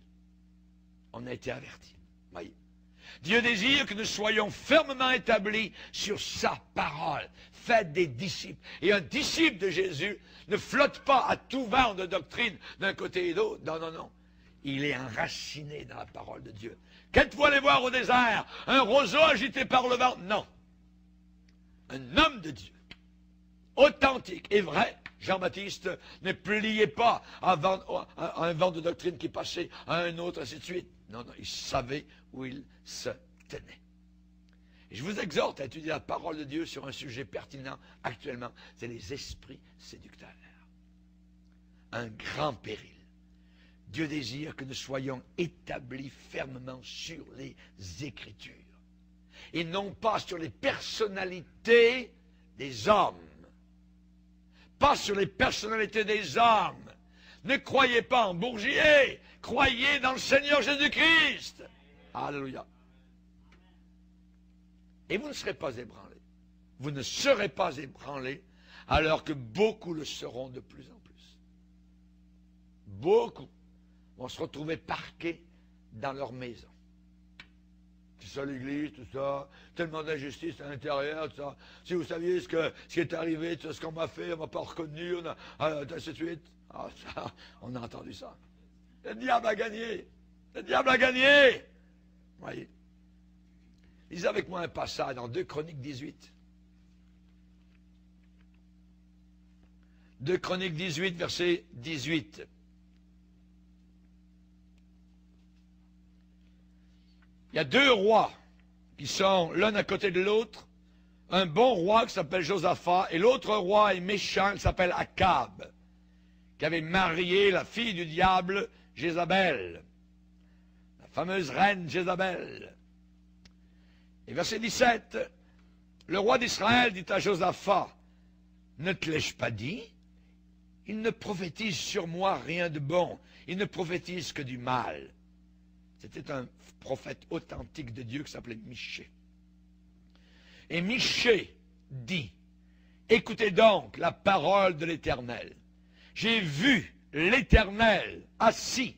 On a été avertis. Voyez. Dieu désire que nous soyons fermement établis sur sa parole. Faites des disciples. Et un disciple de Jésus ne flotte pas à tout vent de doctrine d'un côté et de l'autre. Non, non, non. Il est enraciné dans la parole de Dieu. Qu'êtes-vous allé voir au désert? Un roseau agité par le vent? Non. Un homme de Dieu, authentique et vrai. Jean-Baptiste ne pliait pas à un vent de doctrine qui passait à un autre, ainsi de suite. Non, non, il savait où il se tenait. Et je vous exhorte à étudier la parole de Dieu sur un sujet pertinent actuellement, c'est les esprits séducteurs. Un grand péril. Dieu désire que nous soyons établis fermement sur les Écritures et non pas sur les personnalités des hommes. Pas sur les personnalités des hommes. Ne croyez pas en Bourgier, croyez dans le Seigneur Jésus-Christ. Alléluia. Et vous ne serez pas ébranlés. Vous ne serez pas ébranlés alors que beaucoup le seront de plus en plus. Beaucoup vont se retrouver parqués dans leur maison. C'est ça l'église, tout ça, tellement d'injustice à l'intérieur, tout ça. Si vous saviez ce qui est arrivé, tout ce qu'on m'a fait, on m'a pas reconnu, ainsi de suite. Ah, ça, on a entendu ça. Le diable a gagné. Le diable a gagné. Voyez. Lisez avec moi un passage dans 2 Chroniques 18. 2 Chroniques 18, verset 18. Il y a 2 rois qui sont l'un à côté de l'autre. Un bon roi qui s'appelle Josaphat et l'autre roi est méchant qui s'appelle Akab, qui avait marié la fille du diable, Jézabel, la fameuse reine Jézabel. Et verset 17, le roi d'Israël dit à Josaphat, « Ne te l'ai-je pas dit? Il ne prophétise sur moi rien de bon, il ne prophétise que du mal. » C'était un prophète authentique de Dieu qui s'appelait Michée. Et Michée dit, « Écoutez donc la parole de l'Éternel. J'ai vu l'Éternel assis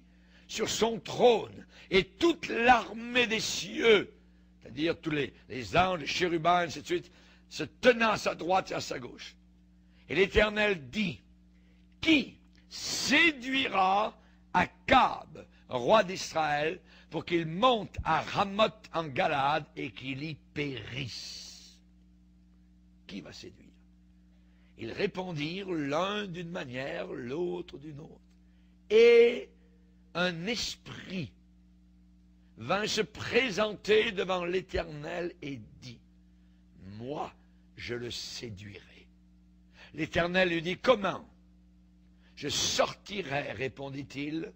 sur son trône et toute l'armée des cieux. » c'est-à-dire tous les anges, les chérubins, ainsi de suite, se tenant à sa droite et à sa gauche. Et l'Éternel dit, qui séduira Akab, roi d'Israël, pour qu'il monte à Ramoth en Galade et qu'il y périsse? Qui va séduire? Ils répondirent l'un d'une manière, l'autre d'une autre. Et un esprit vint se présenter devant l'Éternel et dit, moi, je le séduirai. L'Éternel lui dit, comment? Je sortirai, répondit-il,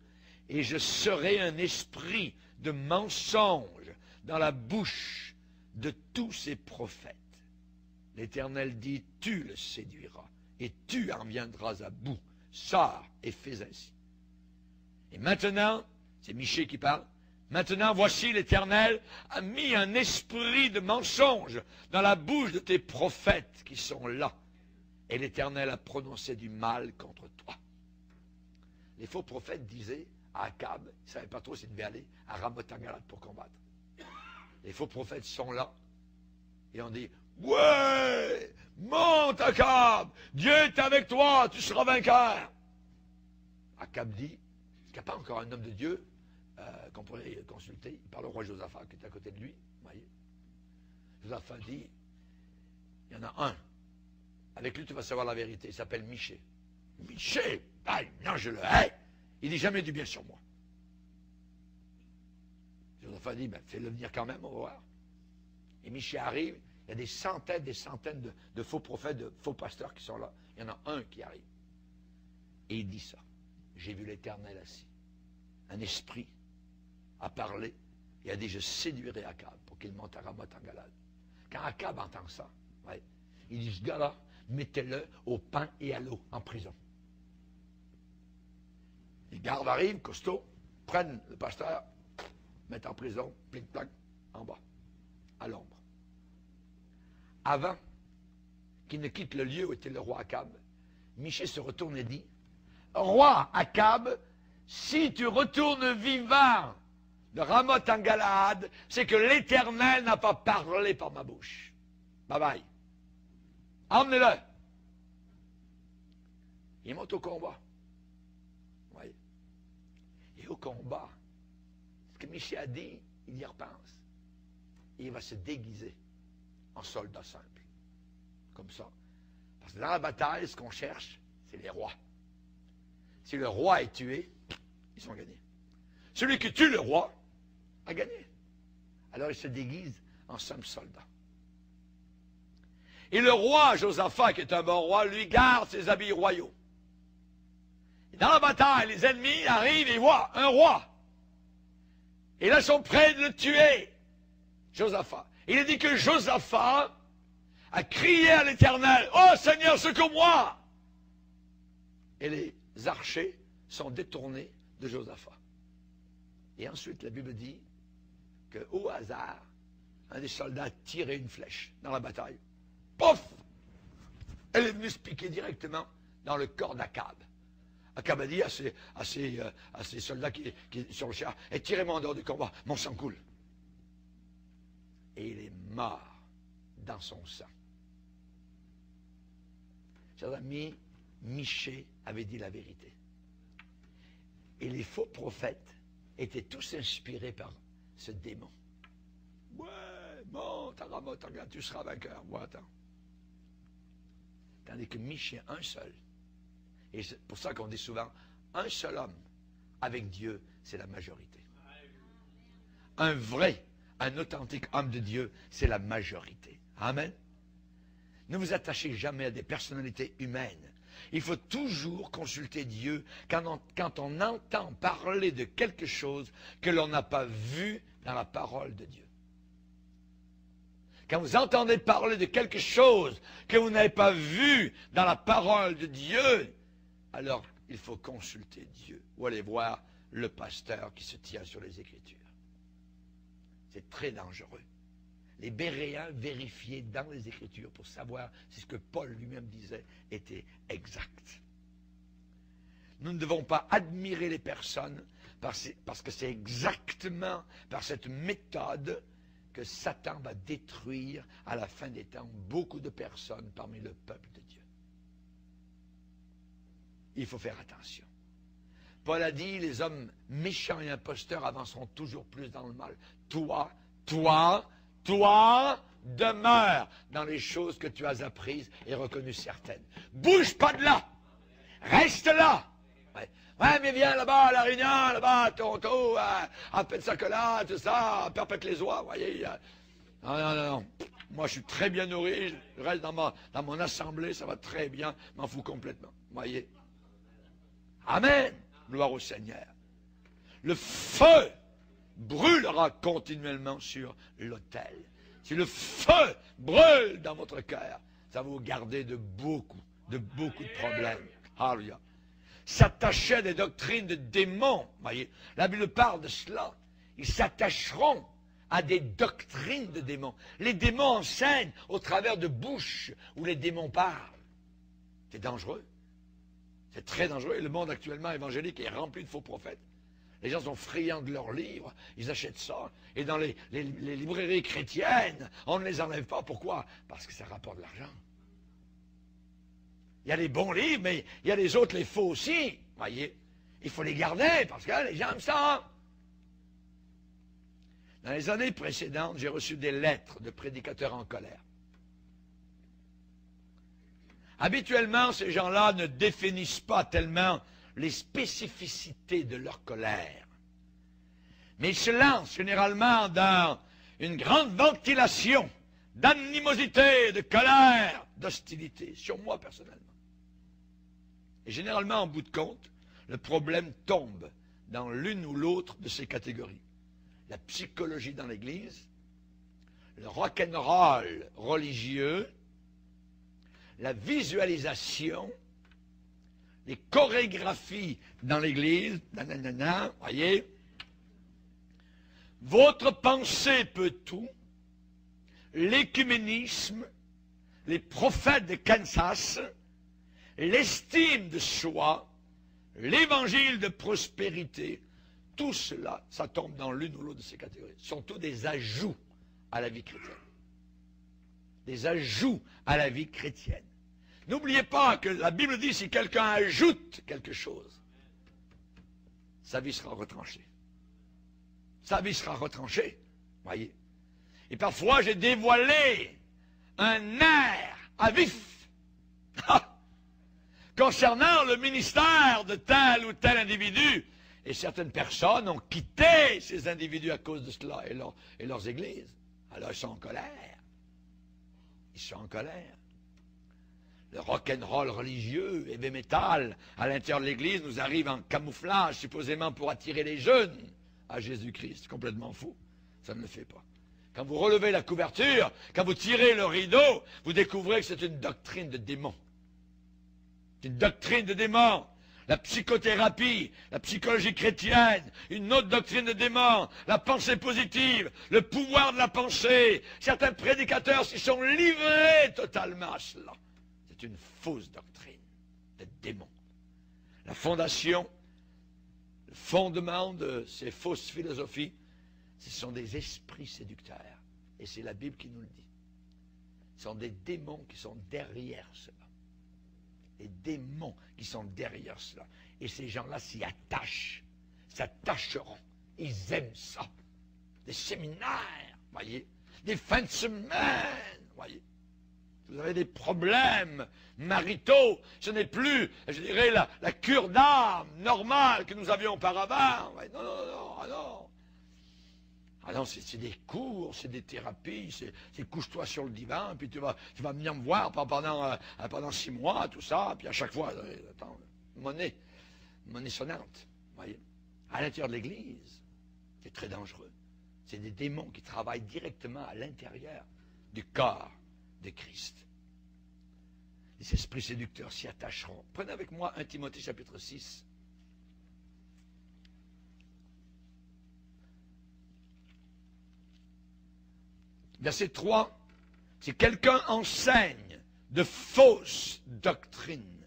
et je serai un esprit de mensonge dans la bouche de tous ces prophètes. L'Éternel dit, tu le séduiras, et tu en viendras à bout. Sors et fais ainsi. Et maintenant, c'est Michée qui parle, maintenant voici l'Éternel a mis un esprit de mensonge dans la bouche de tes prophètes qui sont là. Et l'Éternel a prononcé du mal contre toi. Les faux prophètes disaient à Akab, ils ne savaient pas trop s'ils devaient aller à Ramoth en Galade pour combattre. Les faux prophètes sont là et on dit, ouais, monte Akab, Dieu est avec toi, tu seras vainqueur. Akab dit, il n'y a pas encore un homme de Dieu qu'on pourrait consulter. Il parle au roi Josaphat qui est à côté de lui. Vous voyez. Josaphat dit, il y en a un. Avec lui, tu vas savoir la vérité. Il s'appelle Michée. Michée, ah, non, je le hais. Il dit jamais du bien sur moi. Josaphat dit, ben, fais-le venir quand même, on va voir. Et Michée arrive, il y a des centaines de faux prophètes, de faux pasteurs qui sont là. Il y en a un qui arrive. Et il dit ça. J'ai vu l'Éternel assis. Un esprit a parlé et a dit, je séduirai Akab pour qu'il monte à Ramoth en Galade. Quand Akab entend ça, ouais, il dit, ce gars-là, mettez-le au pain et à l'eau en prison. Les gardes arrivent, costauds, prennent le pasteur, mettent en prison, plic-plac, en bas, à l'ombre. Avant qu'il ne quitte le lieu où était le roi Akab, Michée se retourne et dit, roi Akab, si tu retournes vivant de Ramoth en Galade, c'est que l'Éternel n'a pas parlé par ma bouche. Bye bye. Emmenez-le. Il monte au combat. Vous voyez. Et au combat, ce que Michée a dit, il y repense. Et il va se déguiser en soldat simple. Comme ça. Parce que dans la bataille, ce qu'on cherche, c'est les rois. Si le roi est tué, ils sont gagnés. Celui qui tue le roi a gagné. Alors il se déguise en simple soldat. Et le roi Josaphat, qui est un bon roi, lui garde ses habits royaux. Et dans la bataille, les ennemis arrivent et voient un roi. Et là, ils sont prêts de le tuer, Josaphat. Il est dit que Josaphat a crié à l'Éternel, « Oh Seigneur, secours-moi !» Et les archers sont détournés de Josaphat. Et ensuite, la Bible dit qu'au hasard, un des soldats a tiré une flèche dans la bataille. Pouf! Elle est venue se piquer directement dans le corps d'Akab. Akab a dit à ses soldats qui sur le char, « Tirez-moi en dehors du combat, mon sang coule. » Et il est mort dans son sang. Chers amis, Michée avait dit la vérité. Et les faux prophètes étaient tous inspirés par ce démon. Ouais, monte à Ramoth en Galade, tu seras vainqueur. Moi, attends. Tandis que Michée, un seul. Et c'est pour ça qu'on dit souvent, un seul homme avec Dieu, c'est la majorité. Un vrai, un authentique homme de Dieu, c'est la majorité. Amen. Ne vous attachez jamais à des personnalités humaines. Il faut toujours consulter Dieu quand on entend parler de quelque chose que l'on n'a pas vu dans la parole de Dieu. Quand vous entendez parler de quelque chose que vous n'avez pas vu dans la parole de Dieu, alors il faut consulter Dieu ou aller voir le pasteur qui se tient sur les Écritures. C'est très dangereux. Les Béréens vérifiaient dans les Écritures pour savoir si ce que Paul lui-même disait était exact. Nous ne devons pas admirer les personnes parce que c'est exactement par cette méthode que Satan va détruire à la fin des temps beaucoup de personnes parmi le peuple de Dieu. Il faut faire attention. Paul a dit, les hommes méchants et imposteurs avanceront toujours plus dans le mal. Toi, demeure dans les choses que tu as apprises et reconnues certaines. Bouge pas de là. Reste là. Ouais, mais viens là-bas à La Réunion, là-bas à Toronto, à Pensacola, tout ça, à Perpète-les-Oies, vous voyez. Non. Moi, je suis très bien nourri, je reste dans mon assemblée, ça va très bien, m'en fous complètement, vous voyez. Amen. Gloire au Seigneur. Le feu brûlera continuellement sur l'autel. Si le feu brûle dans votre cœur, ça va vous garder de beaucoup de problèmes. Alléluia. S'attacher à des doctrines de démons, voyez, la Bible parle de cela. Ils s'attacheront à des doctrines de démons. Les démons enseignent au travers de bouches où les démons parlent. C'est dangereux. C'est très dangereux. Et le monde actuellement évangélique est rempli de faux prophètes. Les gens sont friands de leurs livres, ils achètent ça. Et dans les librairies chrétiennes, on ne les enlève pas. Pourquoi? Parce que ça rapporte de l'argent. Il y a les bons livres, mais il y a les autres, les faux aussi. Voyez, il faut les garder parce que les gens aiment ça. Dans les années précédentes, j'ai reçu des lettres de prédicateurs en colère. Habituellement, ces gens-là ne définissent pas tellement les spécificités de leur colère. Mais ils se lancent généralement dans une grande ventilation d'animosité, de colère, d'hostilité, sur moi personnellement. Et généralement, en bout de compte, le problème tombe dans l'une ou l'autre de ces catégories. La psychologie dans l'Église, le rock'n'roll religieux, la visualisation, les chorégraphies dans l'Église, voyez, votre pensée peut tout, l'écuménisme, les prophètes de Kansas, l'estime de soi, l'évangile de prospérité, tout cela, ça tombe dans l'une ou l'autre de ces catégories. Ce sont tous des ajouts à la vie chrétienne. Des ajouts à la vie chrétienne. N'oubliez pas que la Bible dit, si quelqu'un ajoute quelque chose, sa vie sera retranchée. Sa vie sera retranchée, voyez. Et parfois, j'ai dévoilé un nerf à vif concernant le ministère de tel ou tel individu. Et certaines personnes ont quitté ces individus à cause de cela et leurs églises. Alors ils sont en colère. Ils sont en colère. Le rock'n'roll religieux, heavy metal, à l'intérieur de l'église, nous arrive en camouflage, supposément pour attirer les jeunes à Jésus-Christ. Complètement fou. Ça ne le fait pas. Quand vous relevez la couverture, quand vous tirez le rideau, vous découvrez que c'est une doctrine de démon. C'est une doctrine de démon. La psychothérapie, la psychologie chrétienne, une autre doctrine de démon, la pensée positive, le pouvoir de la pensée. Certains prédicateurs s'y sont livrés totalement à cela. C'est une fausse doctrine de démon. La fondation, le fondement de ces fausses philosophies, ce sont des esprits séducteurs. Et c'est la Bible qui nous le dit. Ce sont des démons qui sont derrière cela. Des démons qui sont derrière cela. Et ces gens-là s'y attachent, s'attacheront. Ils aiment ça. Des séminaires, voyez. Des fins de semaine, voyez. Vous avez des problèmes maritaux. Ce n'est plus, je dirais, la cure d'âme normale que nous avions auparavant. Ouais, non. Ah non, c'est des cours, c'est des thérapies, c'est couche-toi sur le divan, puis tu vas venir me voir pendant 6 mois, tout ça, puis à chaque fois, attends, monnaie sonnante, voyez. À l'intérieur de l'Église, c'est très dangereux. C'est des démons qui travaillent directement à l'intérieur du corps de Christ. Les esprits séducteurs s'y attacheront. Prenez avec moi 1 Timothée chapitre 6. Verset 3, si quelqu'un enseigne de fausses doctrines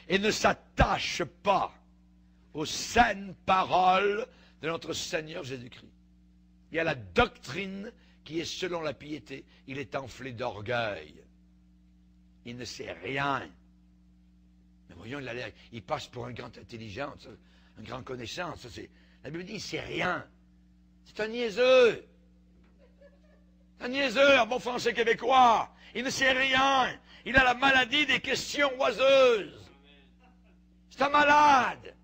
et ne s'attache pas aux saines paroles de notre Seigneur Jésus-Christ. Il y a la doctrine qui est selon la piété, il est enflé d'orgueil. Il ne sait rien. Mais voyons, il passe pour un grand intelligent, un grand connaissant. La Bible dit, il ne sait rien. C'est un niaiseux. Un niaiseux, en bon français québécois. Il ne sait rien. Il a la maladie des questions oiseuses. C'est un malade.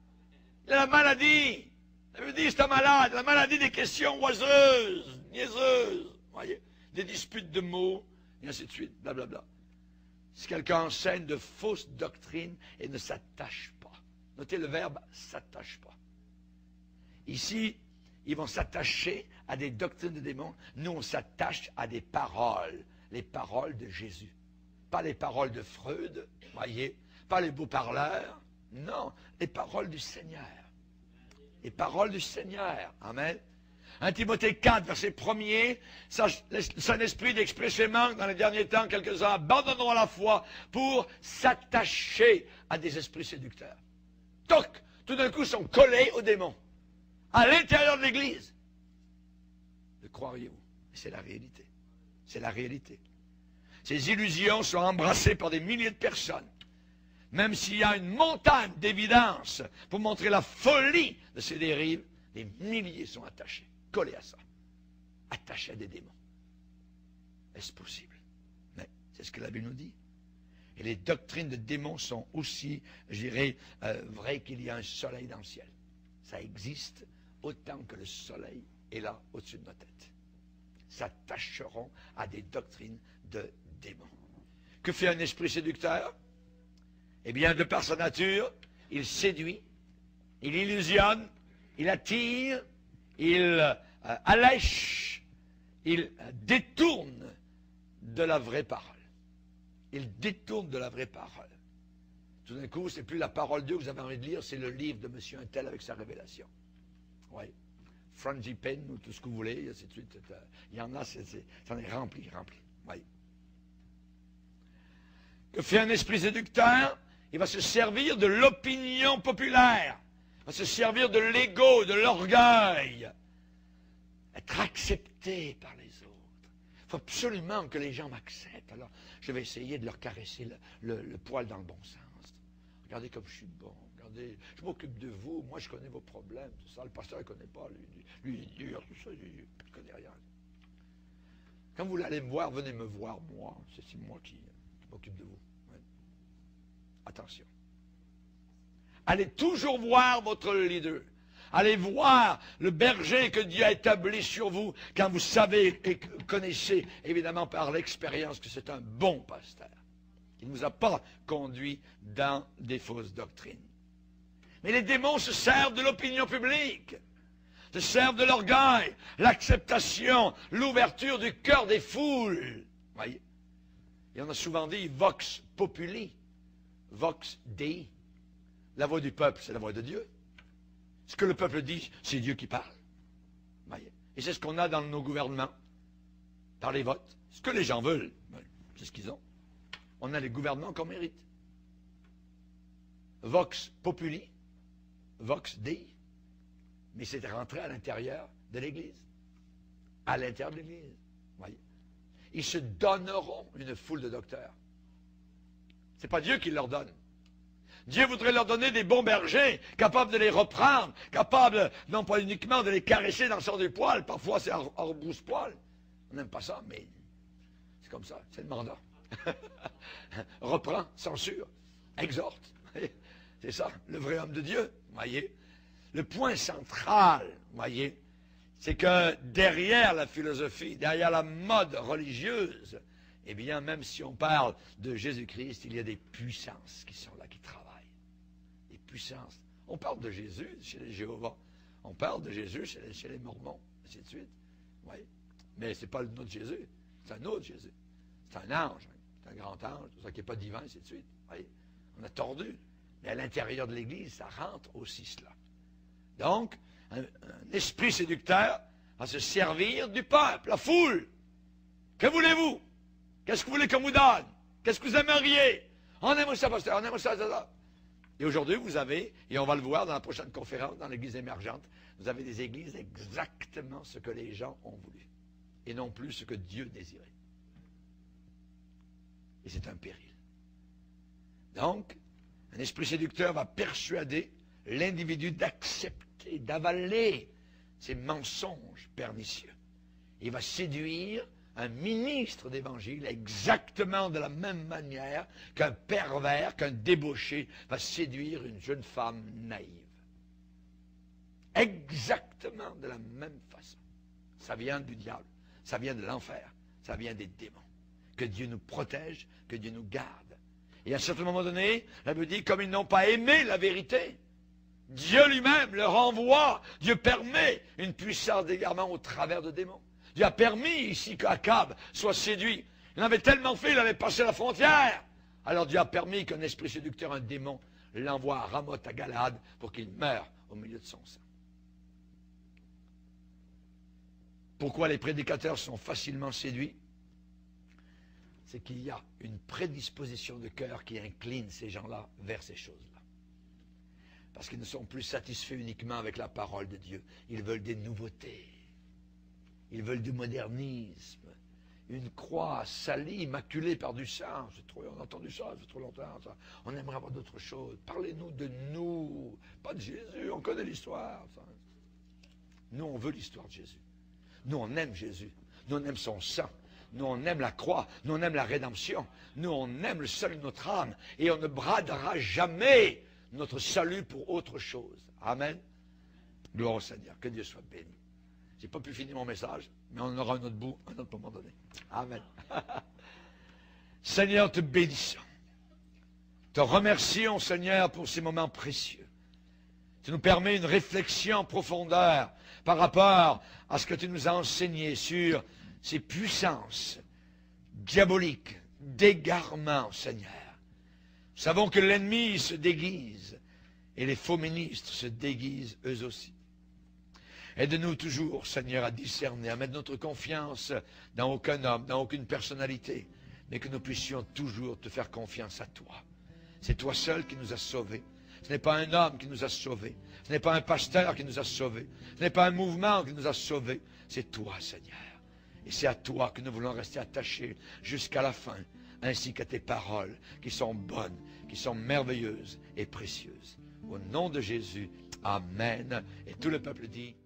Il a la maladie. La Bible dit, c'est un malade. La maladie des questions oiseuses, niaiseuses. Voyez, des disputes de mots, et ainsi de suite, blablabla. Si quelqu'un enseigne de fausses doctrines et ne s'attache pas. Notez le verbe « s'attache pas ». Ici, ils vont s'attacher à des doctrines de démons. Nous, on s'attache à des paroles. Les paroles de Jésus. Pas les paroles de Freud, voyez. Pas les beaux parleurs. Non, les paroles du Seigneur. Les paroles du Seigneur. Amen. 1 Timothée 4, verset 1er, Saint-Esprit dit expressément dans les derniers temps, quelques-uns abandonneront la foi pour s'attacher à des esprits séducteurs. Toc, tout d'un coup, sont collés aux démons. À l'intérieur de l'Église. Le croiriez-vous? C'est la réalité. C'est la réalité. Ces illusions sont embrassées par des milliers de personnes. Même s'il y a une montagne d'évidence pour montrer la folie de ces dérives, des milliers sont attachés, collés à ça, attachés à des démons. Est-ce possible? Mais c'est ce que la Bible nous dit. Et les doctrines de démons sont aussi, je dirais, vraies qu'il y a un soleil dans le ciel. Ça existe autant que le soleil est là au-dessus de nos têtes. S'attacheront à des doctrines de démons. Que fait un esprit séducteur? Eh bien, de par sa nature, il séduit, il illusionne, il attire, il allèche, il détourne de la vraie parole. Il détourne de la vraie parole. Tout d'un coup, c'est plus la parole de Dieu que vous avez envie de lire, c'est le livre de monsieur untel avec sa révélation. Oui. Frangipane ou tout ce que vous voulez, et ainsi de suite. Il y en a, ça en est rempli. Oui. Que fait un esprit séducteur? Il va se servir de l'opinion populaire. Il va se servir de l'ego, de l'orgueil. Être accepté par les autres. Il faut absolument que les gens m'acceptent. Alors, je vais essayer de leur caresser le poil dans le bon sens. Regardez comme je suis bon. Regardez, je m'occupe de vous. Moi, je connais vos problèmes. Tout ça. Le pasteur, il ne connaît pas. Lui, il est dur. Tout ça, il ne connaît rien. Quand vous allez me voir, venez me voir, moi. C'est moi qui m'occupe de vous. Ouais. Attention. Allez toujours voir votre leader. Allez voir le berger que Dieu a établi sur vous quand vous savez et connaissez, évidemment par l'expérience, que c'est un bon pasteur. Il ne vous a pas conduit dans des fausses doctrines. Mais les démons se servent de l'opinion publique, se servent de l'orgueil, l'acceptation, l'ouverture du cœur des foules. Voyez? Et on a souvent dit vox populi, vox dei. La voix du peuple, c'est la voix de Dieu. Ce que le peuple dit, c'est Dieu qui parle. Voyez? Et c'est ce qu'on a dans nos gouvernements, par les votes. Ce que les gens veulent, c'est ce qu'ils ont. On a les gouvernements qu'on mérite. Vox populi, vox dei. Mais c'est rentré à l'intérieur de l'Église. À l'intérieur de l'Église. Voyez. Ils se donneront une foule de docteurs. Ce n'est pas Dieu qui leur donne. Dieu voudrait leur donner des bons bergers, capables de les reprendre, capables non pas uniquement de les caresser dans le sens du poil, parfois c'est hors brousse-poil. On n'aime pas ça, mais c'est comme ça, c'est le mandat. Reprends, censure, exhorte. C'est ça, le vrai homme de Dieu, voyez. Le point central, voyez, c'est que derrière la philosophie, derrière la mode religieuse, eh bien, même si on parle de Jésus-Christ, il y a des puissances qui sont là, qui travaillent. Des puissances. On parle de Jésus chez les Jéhovah. On parle de Jésus chez les Mormons, ainsi de suite. Oui. Mais ce n'est pas notre Jésus, c'est un autre Jésus. C'est un ange, c'est un grand ange, c'est ça qui n'est pas divin, ainsi de suite. Oui. On a tordu. Mais à l'intérieur de l'Église, ça rentre aussi cela. Donc, un esprit séducteur va se servir du peuple, la foule. Que voulez-vous? Qu'est-ce que vous voulez qu'on vous donne? Qu'est-ce que vous aimeriez? On aime ça, pasteur, on aime ça. Et aujourd'hui, vous avez, et on va le voir dans la prochaine conférence, dans l'église émergente, vous avez des églises exactement ce que les gens ont voulu. et non plus ce que Dieu désirait. Et c'est un péril. Donc, un esprit séducteur va persuader l'individu d'accepter, d'avaler ces mensonges pernicieux. Il va séduire un ministre d'évangile exactement de la même manière qu'un pervers, qu'un débauché va séduire une jeune femme naïve. Exactement de la même façon. Ça vient du diable, ça vient de l'enfer, ça vient des démons. Que Dieu nous protège, que Dieu nous garde. Et à un certain moment donné, la Bible dit, comme ils n'ont pas aimé la vérité, Dieu lui-même leur envoie, Dieu permet une puissance d'égarement au travers de démons. Dieu a permis ici qu'Akab soit séduit. Il en avait tellement fait, il avait passé la frontière. Alors Dieu a permis qu'un esprit séducteur, un démon, l'envoie à Ramoth, à Galade, pour qu'il meure au milieu de son sang. Pourquoi les prédicateurs sont facilement séduits? C'est qu'il y a une prédisposition de cœur qui incline ces gens-là vers ces choses-là. Parce qu'ils ne sont plus satisfaits uniquement avec la parole de Dieu. Ils veulent des nouveautés. Ils veulent du modernisme. Une croix salie, immaculée par du sang. On a entendu ça, ça fait trop longtemps. Ça. On aimerait avoir d'autres choses. Parlez-nous de nous, pas de Jésus. On connaît l'histoire. Nous, on veut l'histoire de Jésus. Nous, on aime Jésus. Nous, on aime son sang. Nous, on aime la croix. Nous, on aime la rédemption. Nous, on aime le salut de notre âme. Et on ne bradera jamais notre salut pour autre chose. Amen. Gloire au Seigneur. Que Dieu soit béni. Je n'ai pas pu finir mon message, mais on aura un autre bout, un autre moment donné. Amen. Seigneur, te bénissons. Te remercions, Seigneur, pour ces moments précieux. Tu nous permets une réflexion en profondeur par rapport à ce que tu nous as enseigné sur ces puissances diaboliques, d'égarement, Seigneur. Nous savons que l'ennemi se déguise et les faux ministres se déguisent eux aussi. Aide-nous toujours, Seigneur, à discerner, à mettre notre confiance dans aucun homme, dans aucune personnalité, mais que nous puissions toujours te faire confiance à toi. C'est toi seul qui nous as sauvés. Ce n'est pas un homme qui nous a sauvés. Ce n'est pas un pasteur qui nous a sauvés. Ce n'est pas un mouvement qui nous a sauvés. C'est toi, Seigneur. Et c'est à toi que nous voulons rester attachés jusqu'à la fin, ainsi qu'à tes paroles qui sont bonnes, qui sont merveilleuses et précieuses. Au nom de Jésus, Amen. Et tout le peuple dit...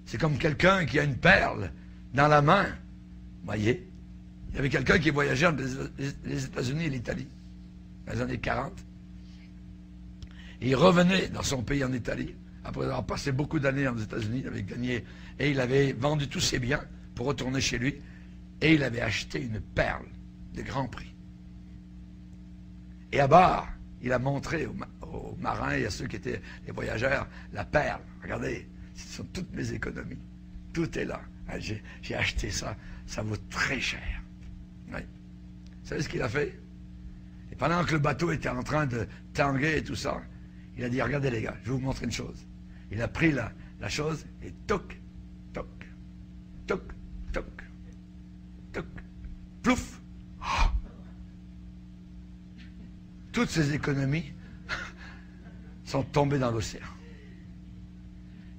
C'est comme quelqu'un qui a une perle dans la main. Vous voyez? Il y avait quelqu'un qui voyageait entre les États-Unis et l'Italie, dans les années 40. Et il revenait dans son pays en Italie, après avoir passé beaucoup d'années aux États-Unis. Il avait gagné, et il avait vendu tous ses biens pour retourner chez lui. Et il avait acheté une perle de grand prix. Et à bord, il a montré aux marins et à ceux qui étaient les voyageurs la perle. Regardez, ce sont toutes mes économies. Tout est là. J'ai acheté ça. Ça vaut très cher. Oui. Vous savez ce qu'il a fait? Et pendant que le bateau était en train de tanguer et tout ça, il a dit, regardez les gars, je vais vous montrer une chose. Il a pris la chose et toc, toc, toc, toc, toc, plouf. Oh. Toutes ces économies sont tombées dans l'océan.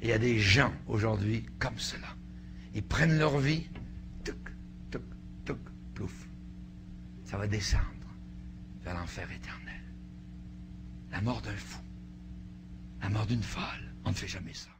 Et il y a des gens aujourd'hui comme cela. Ils prennent leur vie, toc, toc, toc, plouf. Ça va descendre vers l'enfer éternel. La mort d'un fou. La mort d'une folle. On ne fait jamais ça.